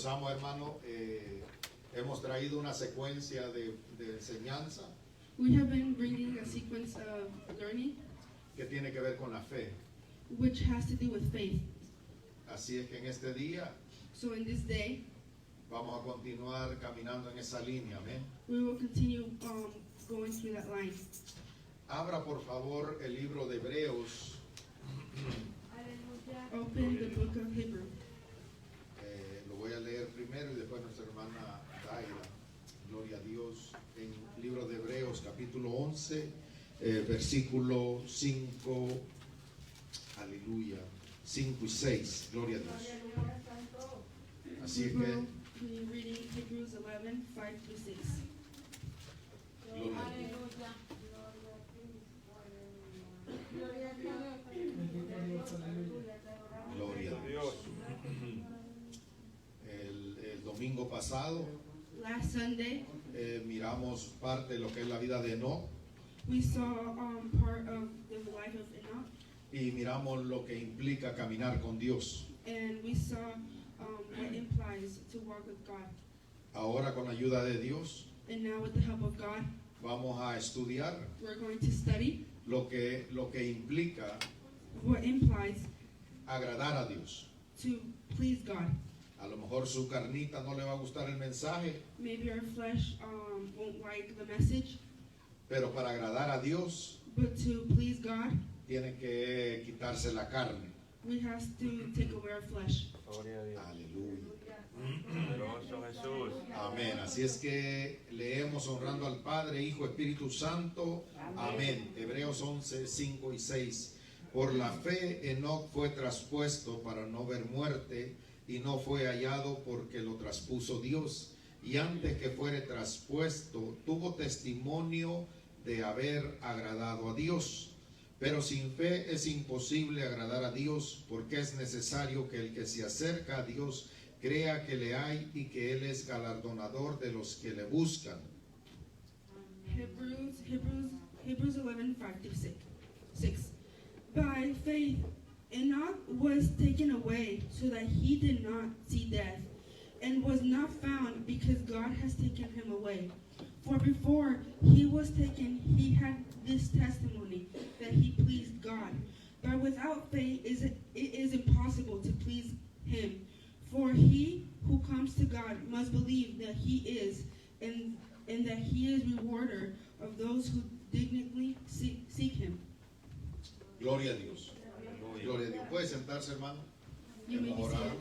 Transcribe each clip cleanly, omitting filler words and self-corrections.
comenzamos, hermano, hemos traído una secuencia de enseñanza We have been bringing a sequence of learning que tiene que ver con la fe. which has to do with faith. Así es que en este día So in this day, vamos a continuar caminando en esa línea, amén. we will continue going through that line. Abra por favor el libro de Hebreos, Open the book of Hebrew. lo voy a leer primero y después nuestra hermana Daira. Gloria a Dios. En el libro de Hebreos capítulo 11, versículo 5, aleluya, 5 y 6, gloria a Dios. Así es que, We're reading Hebrews 11, 5 through 6. gloria a Dios. Gloria a Dios. El domingo pasado Last Sunday, miramos parte de lo que es la vida de Enoch we saw part of the life of Enoch, y miramos lo que implica caminar con Dios. and we saw what implies to walk with God. Ahora con la ayuda de Dios And now with the help of God, vamos a estudiar we're going to study lo que implica what implies agradar a Dios. to please God. A lo mejor su carnita no le va a gustar el mensaje, Maybe our flesh won't like the message, pero para agradar a Dios but to please God, tiene que quitarse la carne. we have to take away our flesh. Gloria a Dios. Aleluya. Poderoso Jesús. Amén. Así es que leemos honrando al Padre, Hijo, Espíritu Santo. Amén. Hebreos 11, 5 y 6. Por la fe Enoc fue traspuesto para no ver muerte y no fue hallado porque lo traspuso Dios. Y antes que fuere traspuesto tuvo testimonio de haber agradado a Dios. Pero sin fe es imposible agradar a Dios, porque es necesario que el que se acerca a Dios crea que le hay y que Él es galardonador de los que le buscan. Hebrews 11, 5 through 6. By faith, Enoch was taken away so that he did not see death, and was not found because God has taken him away. For before he was taken, he had this testimony that he pleased God. But without faith it is impossible to please him. For he who comes to God must believe that he is, and that he is rewarder of those who diligently seek him. Gloria a Dios. Gloria a Dios. ¿Puede sentarse, hermano? You may be seated.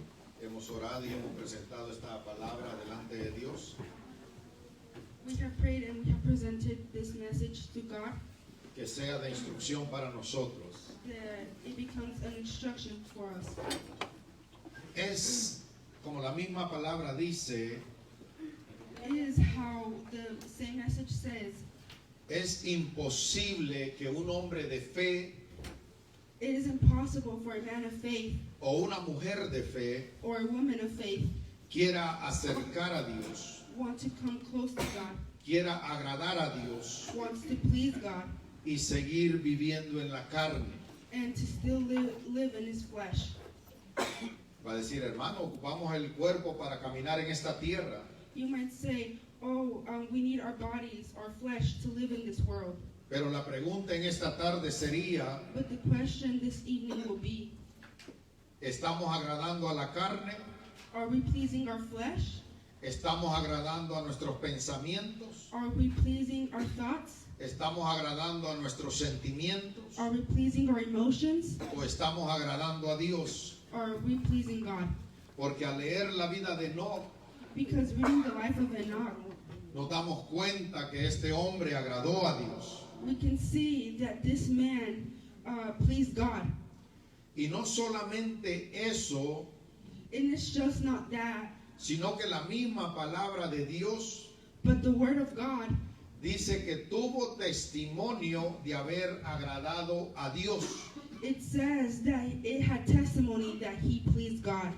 Hemos orado y hemos presentado esta palabra delante de Dios. We have prayed and we have presented this message to God, Que sea de instrucción para nosotros. that it becomes an instruction for us. Es como la misma palabra dice, It is how the same message says, es imposible que un hombre de fe it is impossible for a man of faith o una mujer de fe or a woman of faith quiera acercar a Dios, want to come close to God, quiera agradar a Dios wants to please God, y seguir viviendo en la carne. and to still live in his flesh. Va a decir, hermano, ocupamos el cuerpo para caminar en esta tierra. You might say, we need our bodies, our flesh, to live in this world. Pero la pregunta en esta tarde sería, But the question this evening will be, ¿estamos agradando a la carne? are we pleasing our flesh? ¿Estamos agradando a nuestros pensamientos? Are we pleasing our thoughts? ¿Estamos agradando a nuestros sentimientos? Are we pleasing our emotions? ¿O estamos agradando a Dios? Or are we pleasing God? Porque al leer la vida de Enoch, Because reading the life of Enoch, nos damos cuenta que este hombre agradó a Dios. we can see that this man pleased God. Y no solamente eso, And it's just not that, sino que la misma palabra de Dios but the word of God dice que tuvo testimonio de haber agradado a Dios. it says that it had testimony that he pleased God.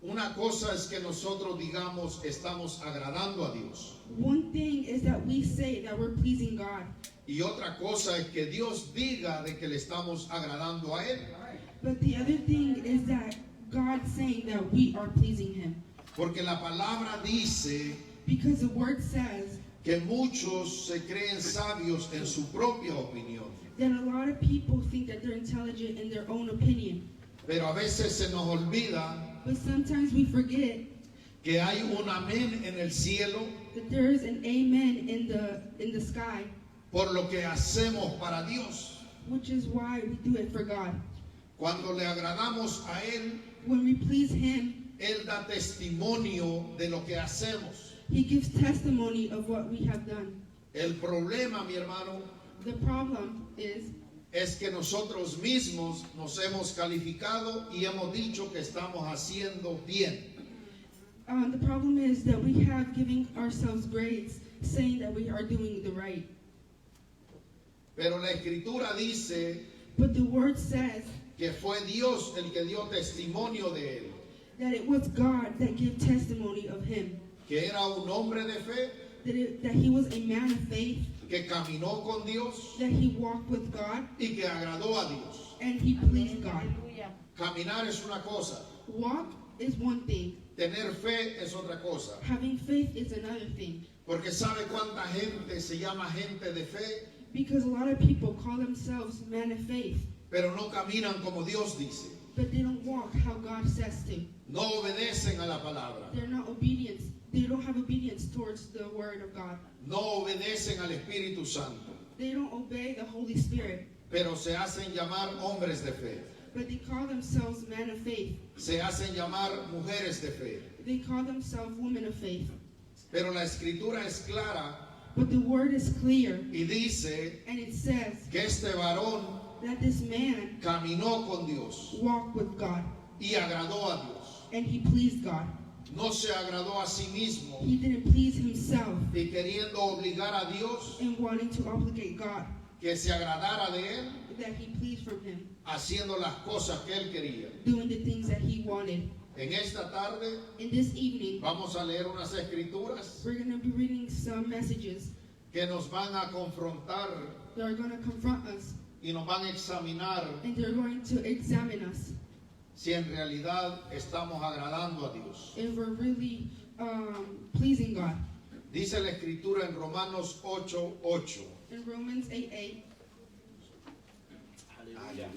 Una cosa es que nosotros digamos estamos agradando a Dios. One thing is that we say that we're pleasing God, Y otra cosa es que Dios diga de que le estamos agradando a Él. but the other thing is that God saying that we are pleasing him. Porque la palabra dice Because the word says que muchos se creen sabios en su propia opinión. that a lot of people think that they're intelligent in their own opinion. Pero a veces se nos olvida But sometimes we forget que hay un amén en el cielo that there is an amen in the sky, por lo que hacemos para Dios. which is why we do it for God. Cuando le agradamos a Él, When we please Him, Él da testimonio de lo que hacemos. He gives testimony of what we have done. El problema, mi hermano, The problem is es que nosotros mismos nos hemos calificado y hemos dicho que estamos haciendo bien. the problem is that we have given ourselves grades saying that we are doing the right. Pero la Escritura dice But the word says que fue Dios el que dio testimonio de Él, that it was God that gave testimony of Him, que era un hombre de fe, that He was a man of faith, que caminó con Dios that He walked with God, y que agradó a Dios. and He pleased God. Caminar es una cosa, Walk is one thing. tener fe es otra cosa. Having faith is another thing. Porque sabe cuánta gente se llama gente de fe, Because a lot of people call themselves men of faith, pero no caminan como Dios dice. but they don't walk how God says to. No obedecen a la palabra. They're not obedient. They don't have obedience towards the word of God. No obedecen al Espíritu Santo. They don't obey the Holy Spirit, Pero se hacen llamar hombres de fe. but they call themselves men of faith. Se hacen llamar mujeres de fe. They call themselves women of faith. Pero la Escritura es clara But the word is clear, y dice and it says que este varón that this man caminó con Dios walked with God, y agradó a Dios. and he pleased God. No se agradó a sí mismo He didn't please himself y queriendo obligar a Dios in wanting to obligate God, que se agradara de él, that he pleased from him, haciendo las cosas que él quería. doing the things that he wanted. En esta tarde In this evening, vamos a leer unas escrituras we're going to be reading some messages que nos van a confrontar that are going to confront us, y nos van a examinar and they're going to examine us si en realidad estamos agradando a Dios. if we're really pleasing God. Dice la escritura en Romanos 8:8. In Romans 8:8, Aleluya.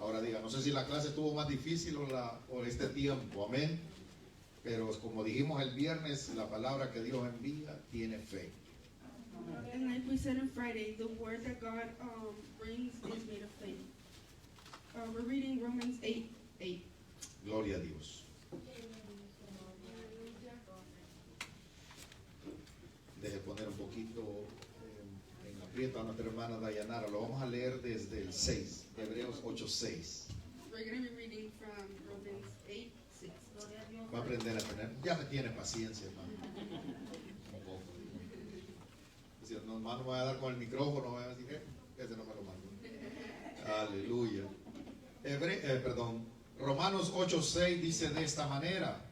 Ahora diga, no sé si la clase estuvo más difícil o este tiempo, amén. Pero como dijimos el viernes, la palabra que Dios envía tiene fe. and like we said on Friday, the word that God brings is made of faith. We're reading Romans 8:8. Gloria a Dios. Deje poner un poquito en aprieto a nuestra hermana Dayanara. Lo vamos a leer desde el 6, Hebreos 8:6. We're going to be reading from Romans 8:6. Va a aprender a tener, ya me tiene paciencia, hermano. Un poco. Si no, hermano, me voy a dar con el micrófono, voy a decir, ese no me lo mando. Aleluya. Romanos 8:6 dice de esta manera.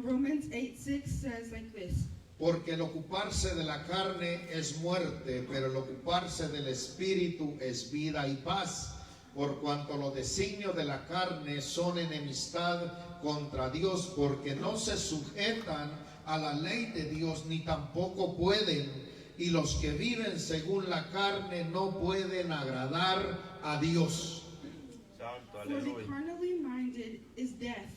Romans 8:6 says like this: Porque el ocuparse de la carne es muerte, pero el ocuparse del espíritu es vida y paz. Por cuanto los designios de la carne son enemistad contra Dios, porque no se sujetan a la ley de Dios, ni tampoco pueden. Y los que viven según la carne no pueden agradar a Dios. For the carnally minded is death,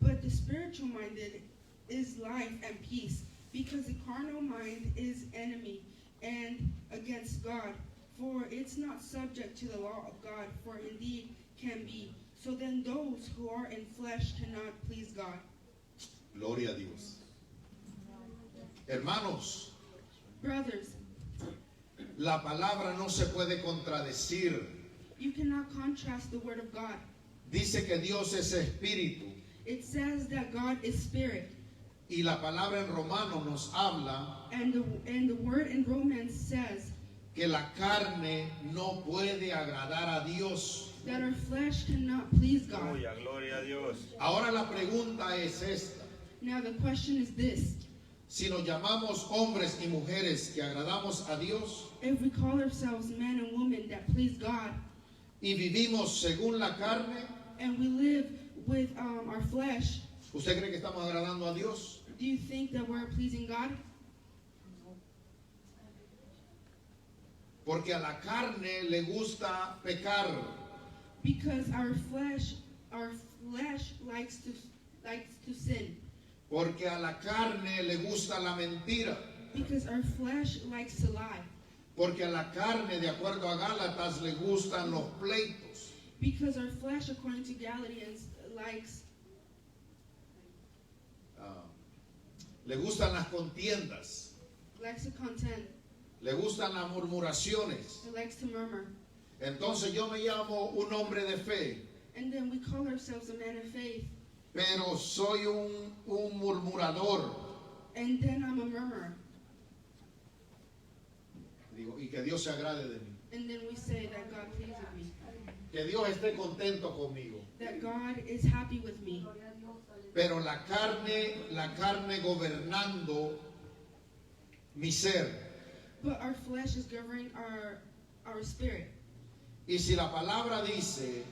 but the spiritual minded is life and peace, because the carnal mind is enemy and against God, for it's not subject to the law of God, for indeed can be. So then those who are in flesh cannot please God. Gloria a Dios. Hermanos, Brothers, la palabra no se puede contradecir. you cannot contrast the word of God. Dice que Dios es espíritu. It says that God is spirit, Y la palabra en romano nos habla and the word in Romans says que la carne no puede agradar a Dios. that our flesh cannot please God. Aleluya, gloria a Dios. Ahora la pregunta es esta. Now the question is this: Si nos llamamos hombres y mujeres que agradamos a Dios if we call ourselves men and women that please God, y vivimos según la carne, and we live with our flesh, ¿usted cree que estamos agradando a Dios? do you think that we're pleasing God? Porque a la carne le gusta pecar. Because our flesh likes to sin. Porque a la carne le gusta la mentira. Because our flesh likes to lie. Porque a la carne, de acuerdo a Gálatas, le gustan los pleitos. Because our flesh, according to Galatians, likes Le gustan las contiendas. to contend. Le gustan las murmuraciones. It likes to murmur. Entonces yo me llamo un hombre de fe, And then we call ourselves a man of faith. pero soy un murmurador. And then I'm a murmurer. Digo, y que Dios se agrade de mí. And then we say that God pleases me. Que Dios esté contento conmigo. That God is happy with me. Pero la carne gobernando mi ser. But our flesh is governing our spirit. Y si la palabra dice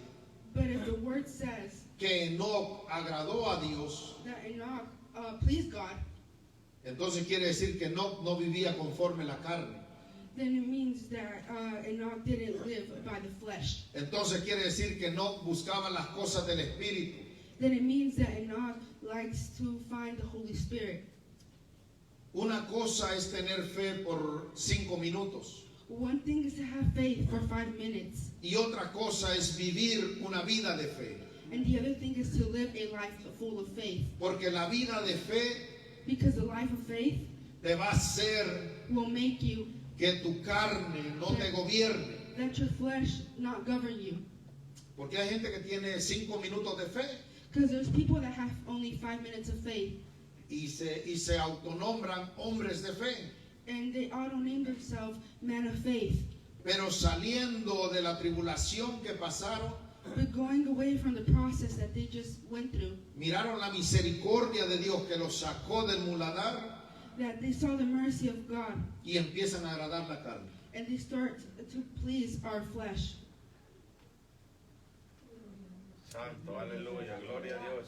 But if the word says que Enoc agradó a Dios, that Enoch pleased God, entonces quiere decir que Enoc no vivía conforme la carne. then it means that Enoch didn't live by the flesh. Entonces quiere decir que Enoc buscaba las cosas del Espíritu. Then it means that Enoch likes to find the Holy Spirit. Una cosa es tener fe por 5 minutos One thing is to have faith for 5 minutes, y otra cosa es vivir una vida de fe. and the other thing is to live a life full of faith. Porque la vida de fe Because the life of faith te va a hacer will make you que tu carne no te gobierne. let your flesh not govern you. Porque hay gente que tiene 5 minutos de fe Because there's people that have only 5 minutes of faith, y se autonombran hombres de fe. and they auto-name themselves man of faith. Pero saliendo de la tribulación que pasaron, But going away from the process that they just went through, miraron la misericordia de Dios que los sacó del muladar that they saw the mercy of God, y empiezan a agradar la carne. and they start to please our flesh. Santo, aleluya, gloria a Dios.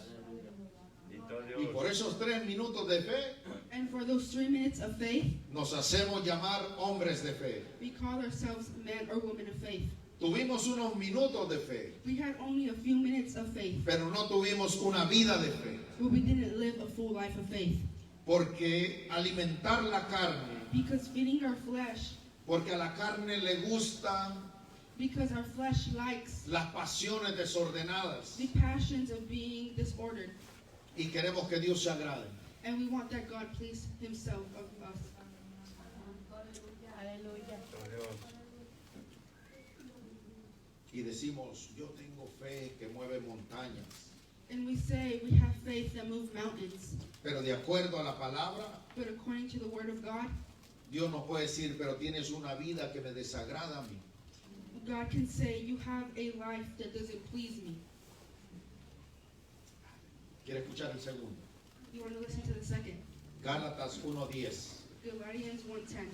Y por esos 3 minutos de fe And for those 3 minutes of faith, nos hacemos llamar hombres de fe. we call ourselves man or woman of faith. Tuvimos unos minutos de fe, We had only a few minutes of faith, pero no tuvimos una vida de fe. but we didn't live a full life of faith. Porque alimentar la carne, Because feeding our flesh, porque a la carne le gustan because our flesh likes las pasiones desordenadas the passions of being disordered, y queremos que Dios se agrade. and we want that God please himself of us. Y decimos, yo tengo fe que mueve montañas. And we say we have faith that moves mountains, Pero de acuerdo a la palabra, but according to the word of God, Dios nos puede decir, pero tienes una vida que me desagrada a mí. God can say you have a life that doesn't please me. ¿Quiere escuchar el segundo? You want to listen to the second? Gálatas 1:10. Galatians 1:10.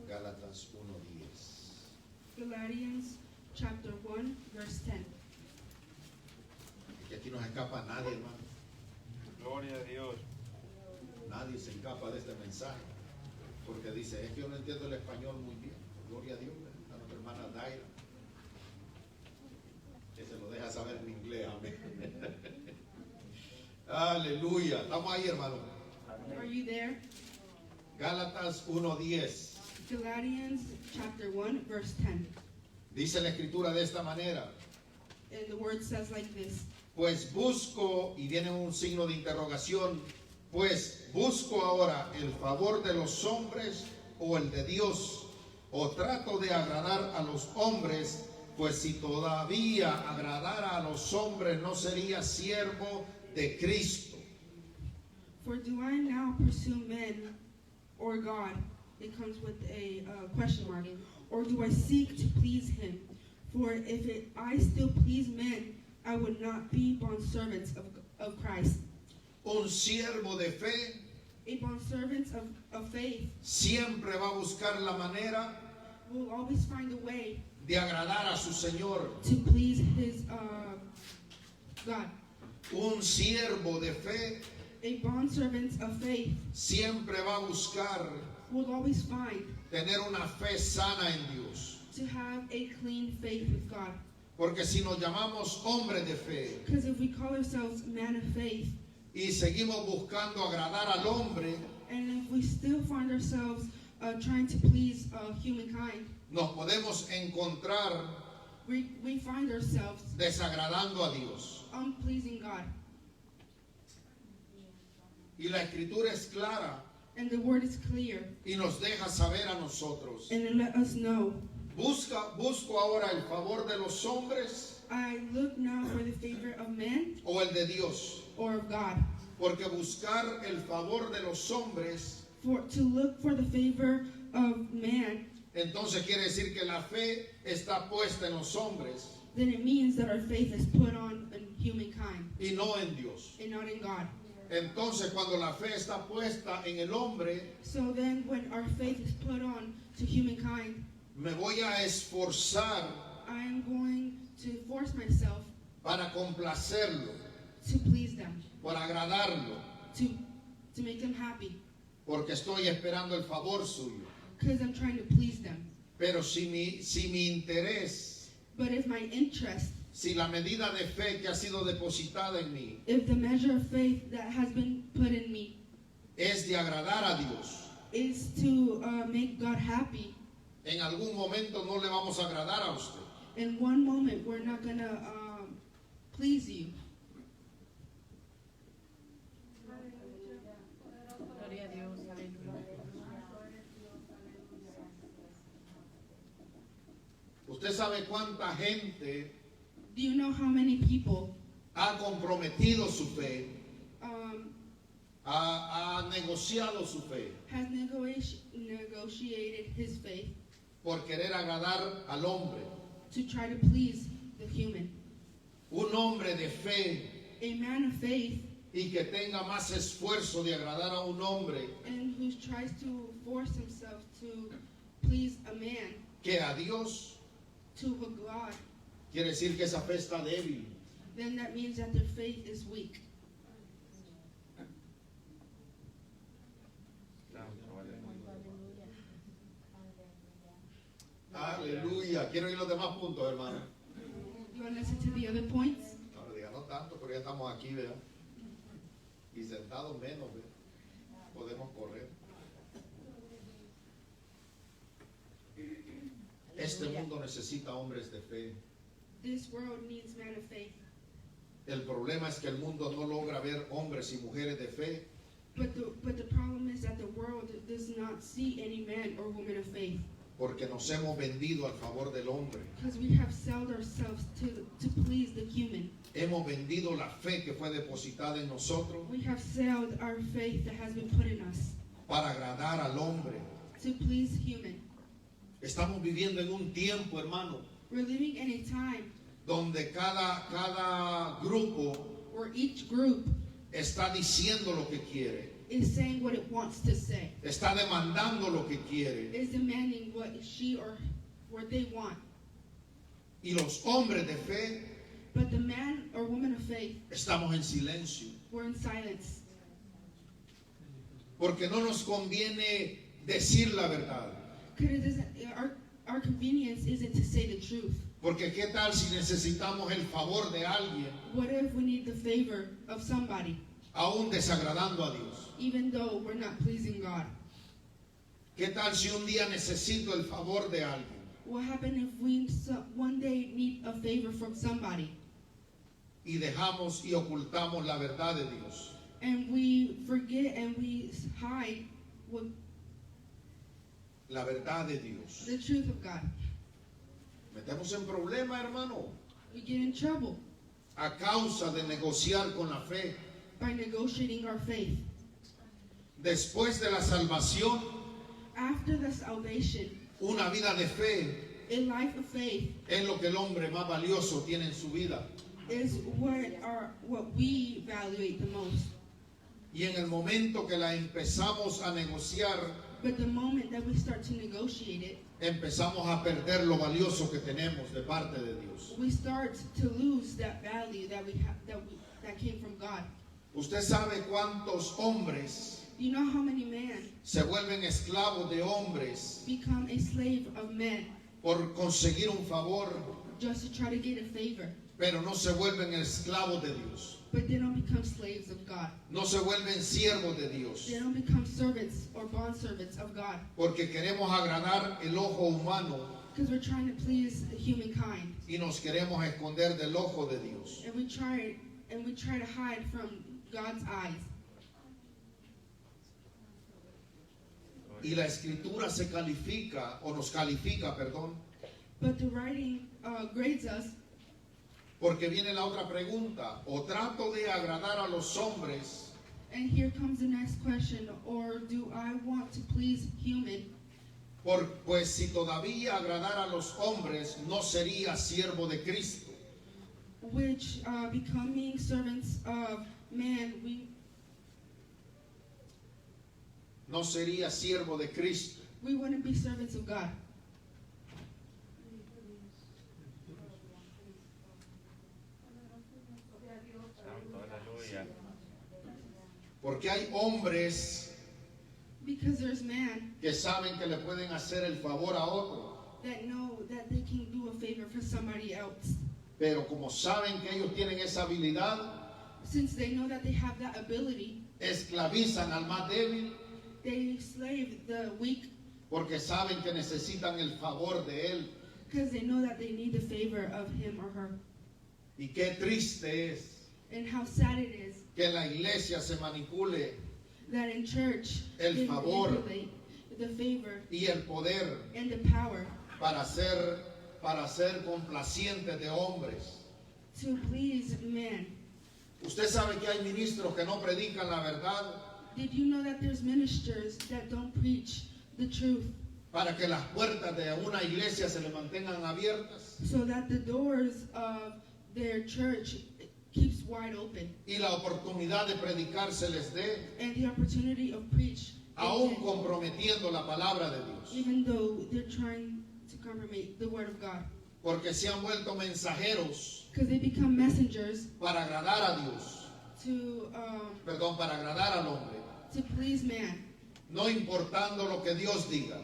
Gálatas 1:10. Galatians chapter 1, verse 10. Que aquí no se escapa nadie, hermano. Gloria a Dios. Nadie se escapa de este mensaje. Porque dice, es que yo no entiendo el español muy bien. Gloria a Dios. A nuestra hermana Daira. Que se lo deja saber en inglés. Amén. Aleluya. Estamos ahí, hermano. Are you there? Gálatas 1:10. Galatians chapter 1, verse 10. Dice la escritura de esta manera. And the word says like this. Pues busco, y viene un signo de interrogación, pues busco ahora el favor de los hombres o el de Dios, o trato de agradar a los hombres, pues si todavía agradara a los hombres no sería siervo de Cristo. For do I now pursue men or God? It comes with a question mark. Or do I seek to please him? For if I still please men, I would not be bondservants of Christ. Un siervo de fe A bondservant of faith siempre va a buscar la manera will always find a way de agradar a su Señor. to please his God. Un siervo de fe A bondservant of faith siempre va a buscar will always find tener una fe sana en Dios. to have a clean faith with God. Porque si nos llamamos hombres de fe Because if we call ourselves man of faith, y seguimos buscando agradar al hombre, and if we still find ourselves trying to please humankind, nos podemos encontrar we find ourselves desagradando a Dios. unpleasing God. Y la escritura es clara And the word is clear, y nos deja saber a nosotros. and it let us know. ¿Busco ahora el favor de los hombres I look now for the favor of man o el de Dios? or of God. Porque buscar el favor de los hombres, To look for the favor of man, entonces quiere decir que la fe está puesta en los hombres then it means that our faith is put on in humankind y no en Dios. and not in God. Entonces cuando la fe está puesta en el hombre, So then when our faith is put on to humankind, me voy a esforzar I am going to force myself para complacerlo, to please them, para agradarlo, to make them happy, porque estoy esperando el favor suyo. because I'm trying to please them. Pero si mi interés, But if my interest, si la medida de fe que ha sido depositada en mí if the measure of faith that has been put in me es de agradar a Dios, is to make God happy, en algún momento no le vamos a agradar a usted. in one moment we're not going to please you. Gloria a Dios, aleluya. Usted sabe cuánta gente Do you know how many people ha comprometido su fe, um, ha negociado su fe has negotiated his faith por querer agradar al hombre. to try to please the human? Un hombre de fe A man of faith y que tenga más esfuerzo de agradar a un hombre and who tries to force himself to please a man, que a Dios, to a God, quiere decir que esa fe está débil. then that means that their faith is weak. Aleluya. Quiero ir a los demás puntos, hermano. You want to listen to the other points? No le diga no tanto, pero ya estamos aquí, ¿verdad? Y sentados menos, ¿verdad? Podemos correr. Este mundo necesita hombres de fe. This world needs men of faith. El problema es que el mundo no logra ver hombres y mujeres de fe But the problem is that the world does not see any man or woman of faith, porque nos hemos vendido al favor del hombre. because we have sold ourselves to please the human. Hemos vendido la fe que fue depositada en nosotros We have sold our faith that has been put in us para agradar al hombre. to please human. Estamos viviendo en un tiempo, hermano, We're living in a time donde cada grupo where each group está diciendo lo que quiere, is saying what it wants to say, está demandando lo que quiere. is demanding what she or what they want. Y los hombres de fe But the man or woman of faith, estamos en silencio, we're in silence, porque no nos conviene decir la verdad. because our convenience isn't to say the truth. Porque qué tal si necesitamos el favor de alguien, What if we need the favor of somebody, aún desagradando a Dios? even though we're not pleasing God? ¿Qué tal si un día necesito el favor de alguien What happens if we one day need a favor from somebody y dejamos y ocultamos la verdad de Dios? and we forget and we hide what, La verdad de Dios. the truth of God? Metemos en problema, hermano, We get in trouble a causa de negociar con la fe. by negotiating our faith. Después de la salvación, After the salvation, una vida de fe a life of faith es lo que el hombre más valioso tiene en su vida. is what we evaluate the most. Y en el momento que la empezamos a negociar, But the moment that we start to negotiate it, empezamos a perder lo valioso que tenemos de parte de Dios. we start to lose that value that we have that came from God. Usted sabe cuántos hombres You know how many men se vuelven esclavos de hombres become a slave of men por conseguir un favor, just to try to get a favor, pero no se vuelven esclavos de Dios. but they don't become slaves of God. No se vuelven siervos de Dios. They don't become servants or bondservants of God, Porque queremos agradar el ojo humano because we're trying to please humankind, y nos queremos esconder del ojo de Dios. and we try to hide from God's eyes. Y la escritura se califica, o nos califica, perdón, But the writing grades us, porque viene la otra pregunta. O trato de agradar a los hombres, and here comes the next question, or do I want to please human? pues si todavía agradar a los hombres, no sería siervo de Cristo. Which becoming servants of man, No sería siervo de Cristo. we wouldn't be servants of God. Santo, aleluya. Porque hay hombres Because there's man que saben que le pueden hacer el favor a otro, that know that they can do a favor for somebody else. pero como saben que ellos tienen esa habilidad, Since they know that they have that ability, esclavizan al más débil they slave the weak porque saben que necesitan el favor de él. because they know that they need the favor of him or her. Y qué triste es And how sad it is que en la iglesia se manipule that in church El they favor. manipulate the favor y el poder and the power para ser complacientes de hombres. to please men. Usted sabe que hay ministros que no predican la verdad Did you know that there's ministers that don't preach the truth para que las puertas de una iglesia se le mantengan abiertas so that the doors of their church keeps wide open y la oportunidad de predicar se les dé, and the opportunity of preach aún comprometiendo la palabra de Dios? even though they're trying to compromise the word of God, Porque se han vuelto mensajeros because they become messengers para agradar a Dios, para agradar al hombre, to please man, no importando lo que Dios diga.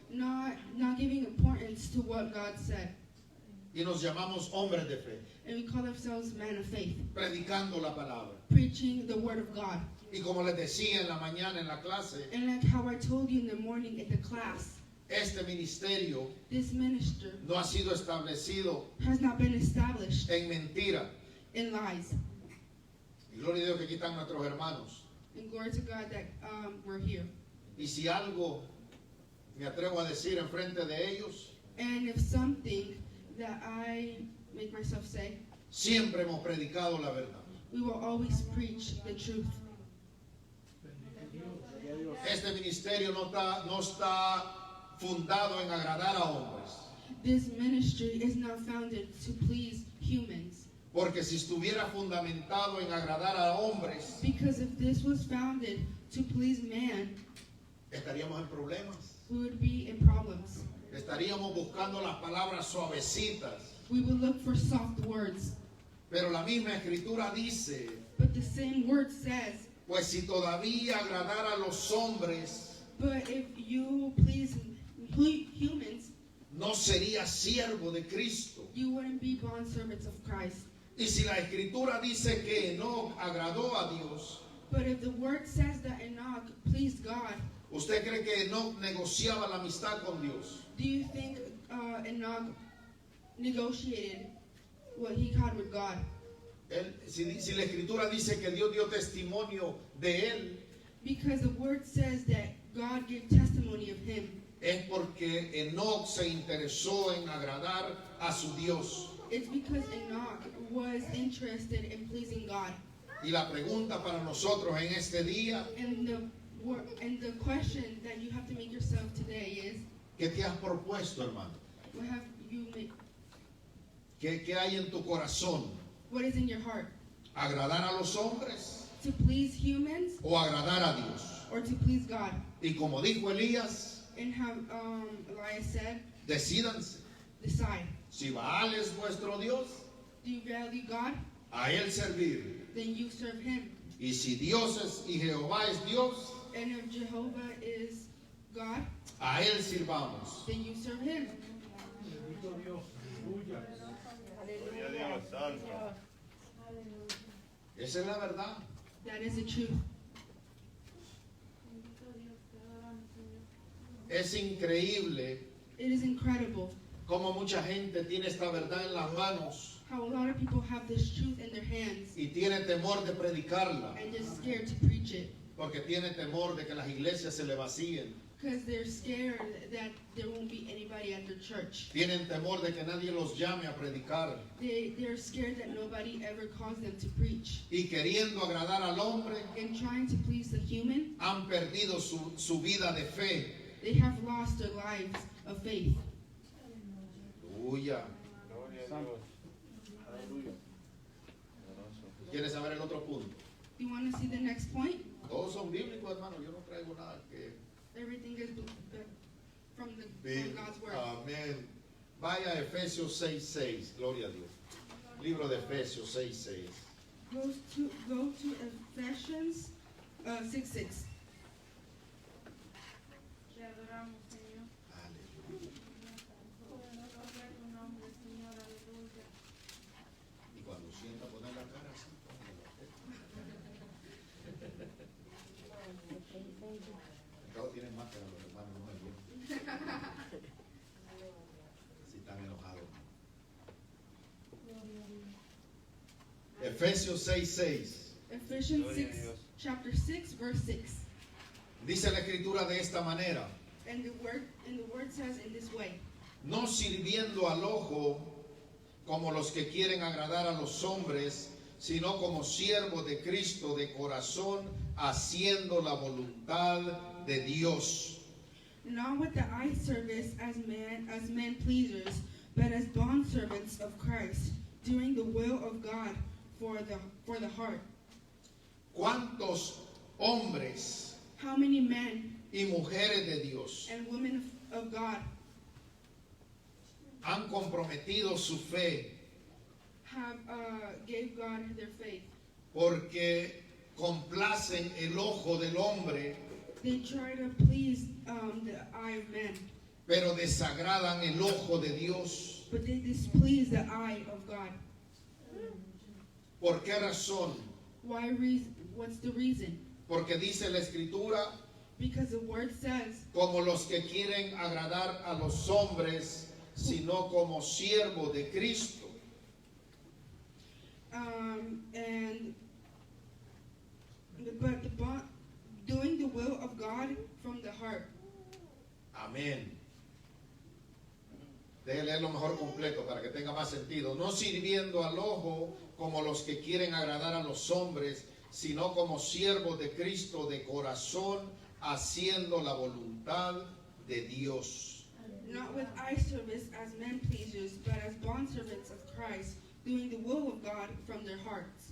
not giving importance to what God said. Y nos llamamos hombres de fe, And we call ourselves men of faith, predicando la palabra. preaching the word of God. Y como les decía en la mañana en la clase, And like how I told you in the morning at the class, este ministerio this minister no ha sido establecido has not been established en mentira. in lies. Y gloria a Dios que aquí están nuestros hermanos. And glory to God that we're here. Y si algo me atrevo a decir en frente de ellos, And if something that I make myself say, siempre hemos predicado la verdad. we will always preach the truth. Este ministerio no está fundado en agradar a hombres. This ministry is not founded to please humans. Porque si estuviera fundamentado en agradar a hombres, Because if this was founded to please man, estaríamos en problemas. we would be in problems. Estaríamos buscando las palabras suavecitas. We would look for soft words. Pero la misma escritura dice, But the same word says, pues si todavía agradar a los hombres, but if you please humans, no sería siervo de Cristo. you wouldn't be bondservants of Christ. Y si la escritura dice que Enoc agradó a Dios, But if the word says that Enoch pleased God, ¿usted cree que Enoc negociaba la amistad con Dios? do you think Enoch negotiated what he had with God? Si la escritura dice que Dios dio testimonio de él, Because the word says that God gave testimony of him. es porque Enoc se interesó en agradar a su Dios. It's because Enoch was interested in pleasing God. Y la pregunta para nosotros en este día, And the question that you have to make yourself today is, ¿qué te has propuesto, hermano? what have you made? ¿Qué hay en tu corazón? What is in your heart? ¿Agradar a los hombres To please humans o agradar a Dios? or to please God? Y como dijo Elías, And how Elias said, decídanse. decide. Si Baal es vuestro Dios, Do you value God? a él servir. Then you serve him. Y si Dios es y Jehová es Dios, And if Jehovah is God, a él sirvamos. then you serve him. Gloria a Dios, santo. Esa es la verdad. That is the truth. Es increíble It is incredible cómo mucha gente tiene esta verdad en las manos how a lot of people have this truth in their hands y tiene temor de predicarla, and just scared to preach it porque tiene temor de que las iglesias se le vacíen. because they're scared that there won't be anybody at their church. Tienen temor de que nadie los llame a predicar. They're scared that nobody ever calls them to preach. Y queriendo agradar al hombre, And trying to please the human, han perdido su vida de fe. they have lost their lives of faith. Aleluya. Gloria a Dios. Poderoso. ¿Quieres saber el otro punto? You want to see the next point? Todos son bíblicos, hermano. Yo no traigo nada que... Everything is from God's word. Amén. Vaya a Efesios 6:6. Gloria a Dios. Libro de Efesios 6:6. Go to Ephesians 6:6. Te adoramos, Señor. Aleluya. Poderoso es tu nombre, Señor. Aleluya. Y cuando sienta poner la cara así, póngala. Acabo tienen máscara los hermanos, no me bien. Si están enojados. Efesios 6:6. Ephesians Gloria a 6, Dios. chapter 6, verse 6. Dice la escritura de esta manera: And the word says in this way, no sirviendo al ojo como los que quieren agradar a los hombres, sino como siervos de Cristo de corazón, haciendo la voluntad de Dios. not with the eye service as men pleasers, but as bondservants of Christ, doing the will of God for the heart. ¿Cuántos hombres How many men y mujeres de Dios and women of God han comprometido su fe have gave God their faith? porque complacen el ojo del hombre, They try to please the eye of man, pero desagradan el ojo de Dios? but they displease the eye of God. ¿Por qué razón? Why? What's the reason? Porque dice la escritura, Because the word says, como los que quieren agradar a los hombres, sino como siervos de Cristo. Doing the will of God from the heart. Amén. Deje leerlo mejor completo para que tenga más sentido. No sirviendo al ojo como los que quieren agradar a los hombres, sino como siervos de Cristo de corazón, haciendo la voluntad de Dios. Not with eye service as men pleasers, but as bondservants of Christ, doing the will of God from their hearts.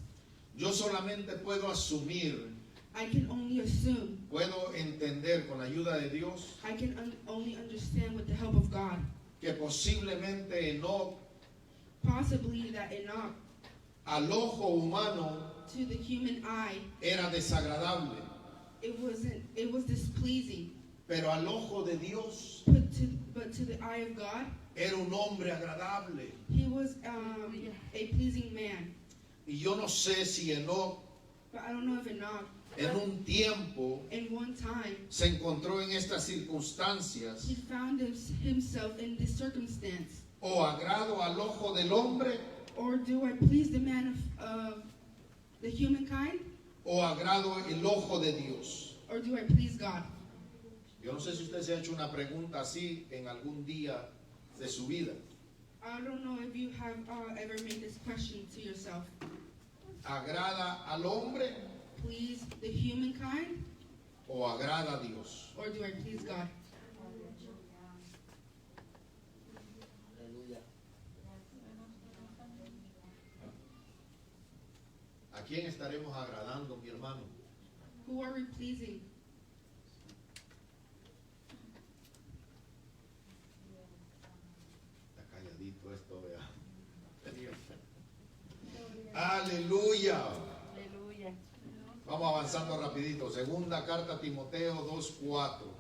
Yo solamente puedo asumir, I can only assume, puedo entender con la ayuda de Dios I can only understand with the help of God, que posiblemente Enoc, possibly that Enoch, al ojo humano, to the human eye, era desagradable, it was displeasing, pero al ojo de Dios but to the eye of God, era un hombre agradable. he was a pleasing man. Y yo no sé si Enoc But I don't know if Enoch, en un tiempo in one time, se encontró en estas circunstancias he found himself in this circumstance. o agrado al ojo del hombre Or do I please the man of the humankind? o agrado el ojo de Dios. Or do I please God? Yo no sé si usted se ha hecho una pregunta así en algún día de su vida. I don't know if you have ever made this question to yourself. ¿Agrada al hombre Please the humankind, o agrada a Dios? or do I please God? quién estaremos agradando, mi hermano? Who are we pleasing? Está calladito esto, vea. Aleluya. Aleluya. Vamos avanzando rapidito. Segunda carta a Timoteo 2:4.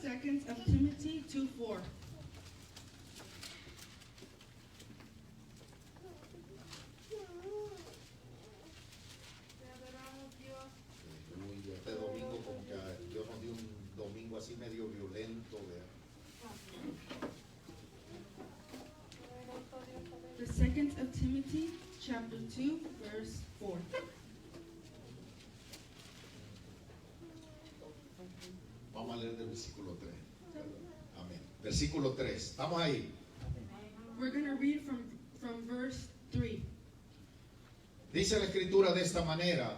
2 of Timothy 2:4. Te adoramos, Dios. Aleluya. Este domingo como que Dios nos dio un domingo así medio violento, vea. The 2 of Timothy chapter 2 verse 4. Vamos a leer del versículo 3. Amén. Versículo 3. ¿Estamos ahí? We're going to read from verse 3. Dice la escritura de esta manera: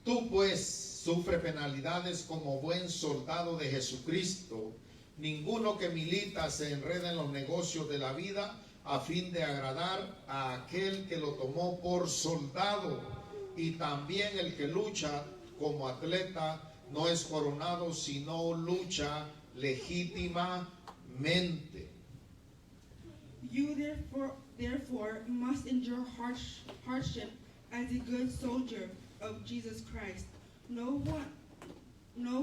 tú pues sufre penalidades como buen soldado de Jesucristo. Ninguno que milita se enreda en los negocios de la vida a fin de agradar a aquel que lo tomó por soldado. Y también el que lucha como atleta no es coronado, sino lucha legítimamente. You therefore must endure hardship as a good soldier of Jesus Christ. No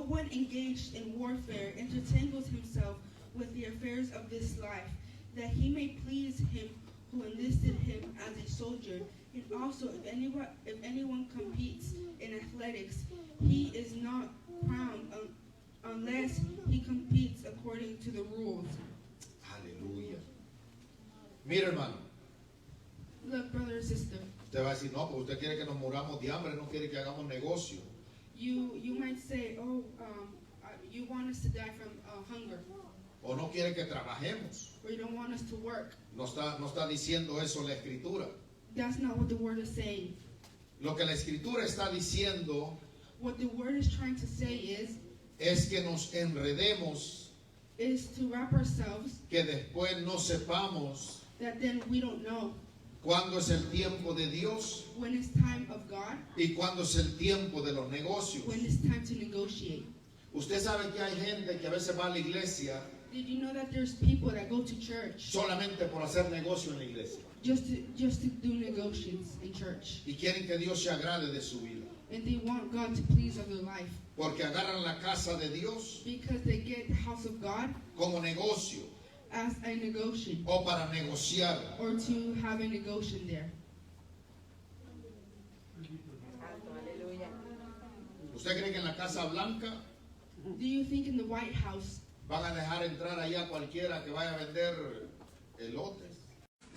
one engaged in warfare entangles himself with the affairs of this life, that he may please him who enlisted him as a soldier. And also, if anyone competes in athletics, he is not crowned unless he competes according to the rules. Aleluya. Mira, hermano, Look, brother or sister, usted va a decir: no, pues usted quiere que nos muramos de hambre, no quiere que hagamos negocio. you might say, oh, you want us to die from hunger, O no quiere que trabajemos. or you don't want us to work. No está diciendo eso la escritura. That's not what the word is saying. Lo que la escritura está diciendo What the word is trying to say es que nos enredemos, is to wrap ourselves que después no sepamos that then we don't know cuándo es el tiempo de Dios when it's time of God, y cuándo es el tiempo de los negocios. when it's time to negotiate. Usted sabe que hay gente que a veces va a la iglesia Did you know that there's people that go to church solamente por hacer negocio en la iglesia just to do negotiations in church, y quieren que Dios se agrade de su vida? and they want God to please of their life Porque agarran la casa de Dios because they get the house of God como negocio as a negotiation o para negociar. or to have a negotiation there. Santo, aleluya. ¿Usted cree que en la Casa Blanca Do you think in the White House van a dejar entrar allá cualquiera que vaya a vender elotes?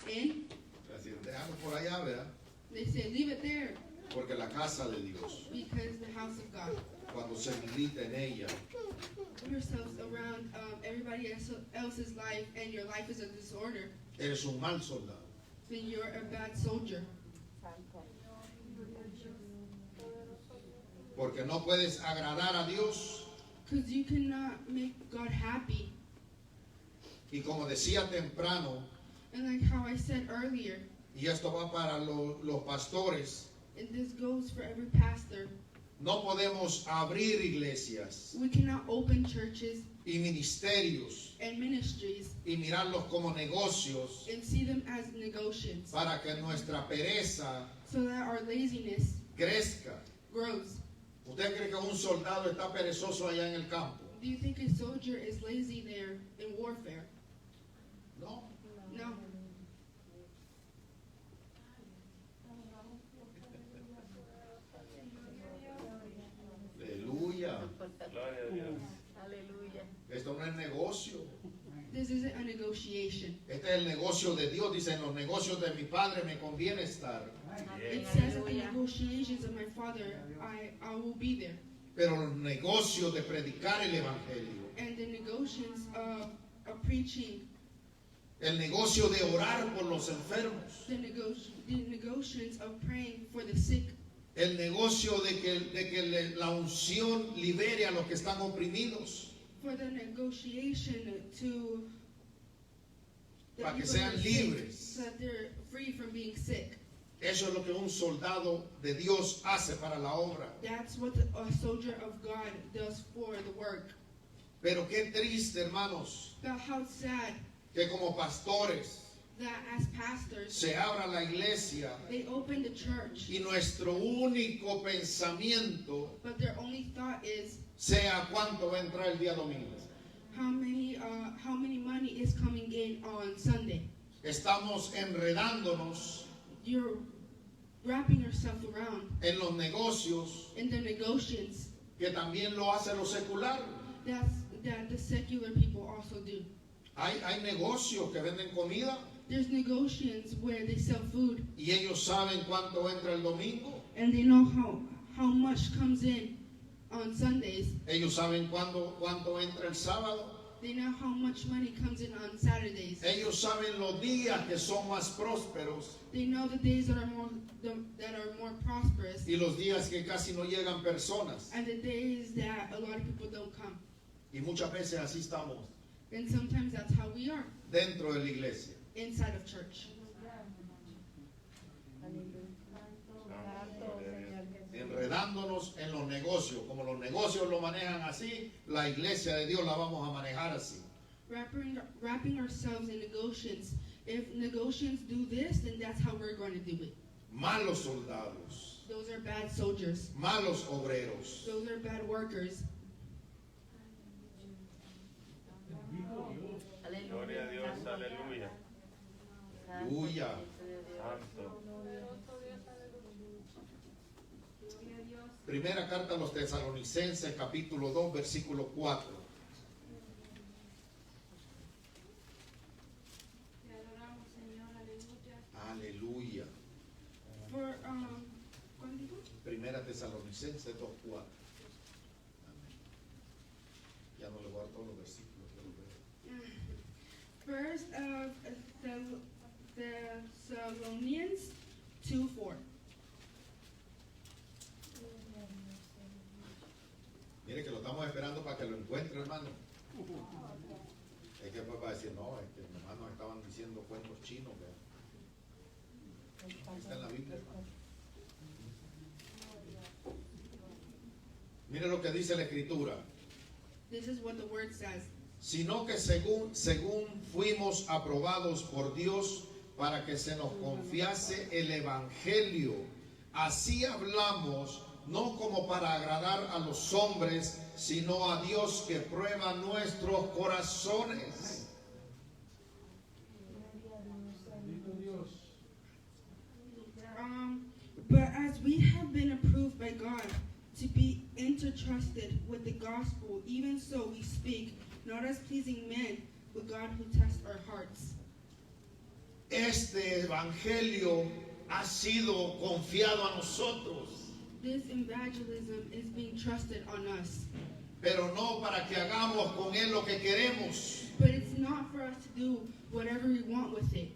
in? Así, déjalo por allá, ¿verdad? They say leave it there Porque la casa de Dios, because the house of God. cuando se milita en ella, Yourselves around everybody else's life, and your life is a disorder, eres un mal soldado. then you're a bad soldier. Santo. Porque no puedes agradar a Dios. Because you cannot make God happy. Y como decía temprano, And like how I said earlier, y esto va para los pastores, and this goes for every pastor, no podemos abrir iglesias we cannot open churches y ministerios and ministries y mirarlos como negocios and see them as negotiations para que nuestra pereza so that our laziness crezca. grows. ¿Usted cree que un soldado está perezoso allá en el campo? Do you think a soldier is lazy there in warfare? No. No. Aleluya. Gloria a Dios. Aleluya. Esto no es negocio. This isn't a negotiation. Este es el negocio de Dios. Dice: en los negocios de mi Padre me conviene estar. It says that the negotiations of my Father, I will be there. Pero los negocios de predicar el Evangelio, And the negotiations of preaching, el negocio de orar por los enfermos, the negotiations of praying for the sick, el negocio de que la unción libere a los que están oprimidos. for the negotiation to para que people that sean are sick, libres. so that they're free from being sick. Eso es lo que un soldado de Dios hace para la obra. That's what a soldier of God does for the work. Pero qué triste, hermanos, But how sad que como pastores that as pastors, se abra la iglesia they open the church, y nuestro único pensamiento but their only thought is sea cuánto va a entrar el día domingo. how many money is coming in on Sunday. Estamos enredándonos You're wrapping yourself around en los negocios in the negotiations que también lo hace lo secular. that the secular people also do. Hay negocios que venden comida There's negotiations where they sell food y ellos saben cuánto entra el domingo. and they know how much comes in on Sundays. Ellos saben cuánto entra el sábado. They know how much money comes in on Saturdays. Ellos saben los días que son más prósperos They know the days that are more prosperous y los días que casi no llegan personas. and the days that a lot of people don't come. Y muchas veces así estamos And sometimes that's how we are dentro de la iglesia. inside of church. Enredándonos en los negocios. Como los negocios lo manejan así, la iglesia de Dios la vamos a manejar así. Wrapping ourselves in negotiations. If negotiations do this, then that's how we're going to do it. Malos soldados, Those are bad soldiers. malos obreros. Those are bad workers. Gloria a Dios, aleluya. Aleluya. Santo. Primera carta a los Tesalonicenses, capítulo 2, versículo 4. Te adoramos, Señor, aleluya. Aleluya. For ¿cuál dijo? Primera Tesalonicenses 2, 4. Amén. Ya no le voy a dar todos los versículos. Ya lo veo. First of Thessalonians 2:4. Mire que lo estamos esperando para que lo encuentre, hermano. Es que después va a decir, no, es que mis hermanos estaban diciendo cuentos chinos. ¿Verdad? Está en la Biblia, hermano. Mire lo que dice la Escritura. This is what the word says. Sino que según fuimos aprobados por Dios para que se nos confiase el Evangelio, así hablamos, no como para agradar a los hombres, sino a Dios que prueba nuestros corazones. But as we have been approved by God to be entrusted with the gospel, even so we speak, not as pleasing men, but God who tests our hearts. Este Evangelio ha sido confiado a nosotros, This evangelism is being trusted on us. pero no para que hagamos con él lo que queremos. But it's not for us to do whatever we want with it.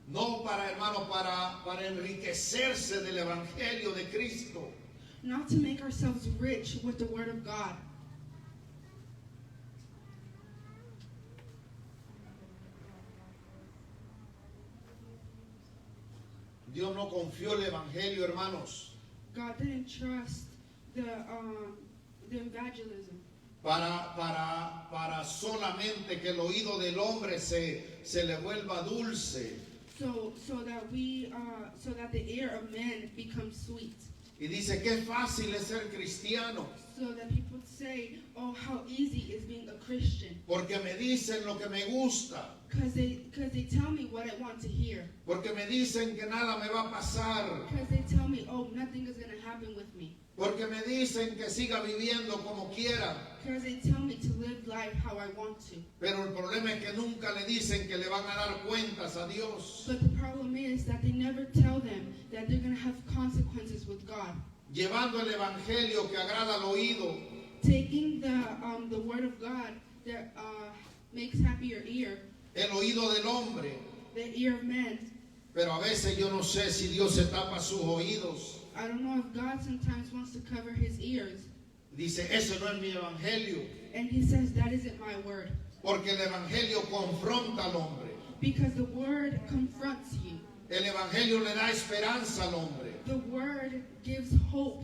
No para, hermano, para enriquecerse del Evangelio de Cristo. Not to make ourselves rich with the word of God. Dios no confió el Evangelio, hermanos, God didn't trust the evangelism para solamente que el oído del hombre se le vuelva dulce. so that the ear of man becomes sweet. Y dice, qué fácil es ser cristiano, So that people say, oh, how easy is being a Christian. porque me dicen lo que me gusta, Because they tell me what I want to hear. porque me dicen que nada me va a pasar, Because they tell me, oh, nothing is going to happen with me. porque me dicen que siga viviendo como quiera. Because they tell me to live life how I want to. Pero el problema es que nunca le dicen que le van a dar cuentas a Dios. But the problem is that they never tell them that they're going to have consequences with God. Llevando el Evangelio que agrada al oído, Taking the word of God that makes happy your ear, el oído del hombre. the ear of man. Pero a veces yo no sé si Dios se tapa sus oídos. I don't know if God sometimes wants to cover his ears. Dice, ese no es mi Evangelio. And he says, that isn't my word. Porque el evangelio confronta al hombre. Because the word confronts you. El evangelio le da esperanza al hombre. The word gives hope.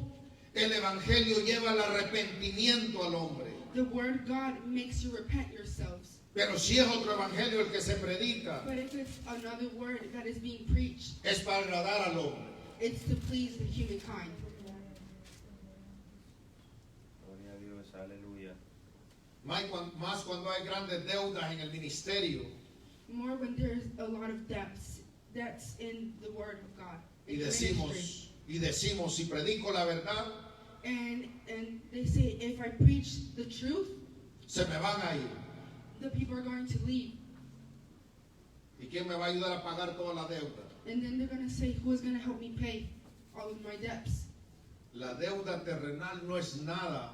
El evangelio lleva el arrepentimiento al hombre. The word God makes you repent yourselves. Pero si es otro evangelio el que se predica, But if it's another word that is being preached, es para agradar al hombre. it's to please the humankind. Gloria a Dios, aleluya. Más cuando hay grandes deudas en el ministerio More when there's a lot of depths in the word of God. y in the ministry. decimos, si predico la verdad, And they say, if I preach the truth, se me van a ir. the people are going to leave. ¿Y quién me va a ayudar a pagar toda la deuda? And then they're going to say, who is going to help me pay all of my debts? La deuda terrenal no es nada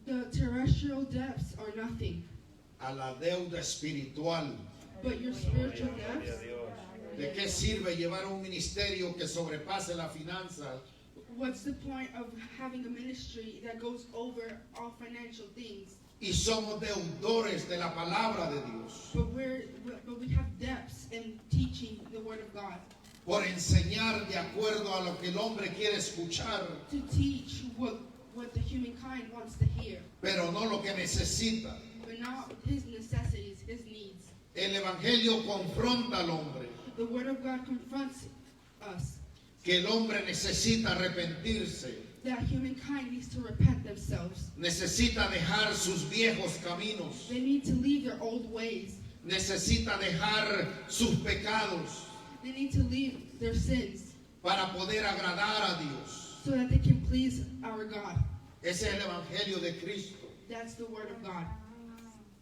The terrestrial debts are nothing, a la deuda espiritual. but your spiritual Gloria a debts, Dios. ¿De qué sirve llevar un ministerio que sobrepase la finanza what's the point of having a ministry that goes over all financial things? y somos deudores de la palabra de Dios? But we have depths in teaching the word of God. Por enseñar de acuerdo a lo que el hombre quiere escuchar, To teach what the humankind wants to hear, pero no lo que necesita. but not his necessities, his needs. El evangelio confronta al hombre, The word of God confronts us que el hombre necesita arrepentirse, that humankind needs to repent themselves. necesita dejar sus viejos caminos, They need to leave their old ways. necesita dejar sus pecados They need to leave their sins para poder agradar a Dios. so that they can please our God. Ese es el evangelio de Cristo. That's the word of God.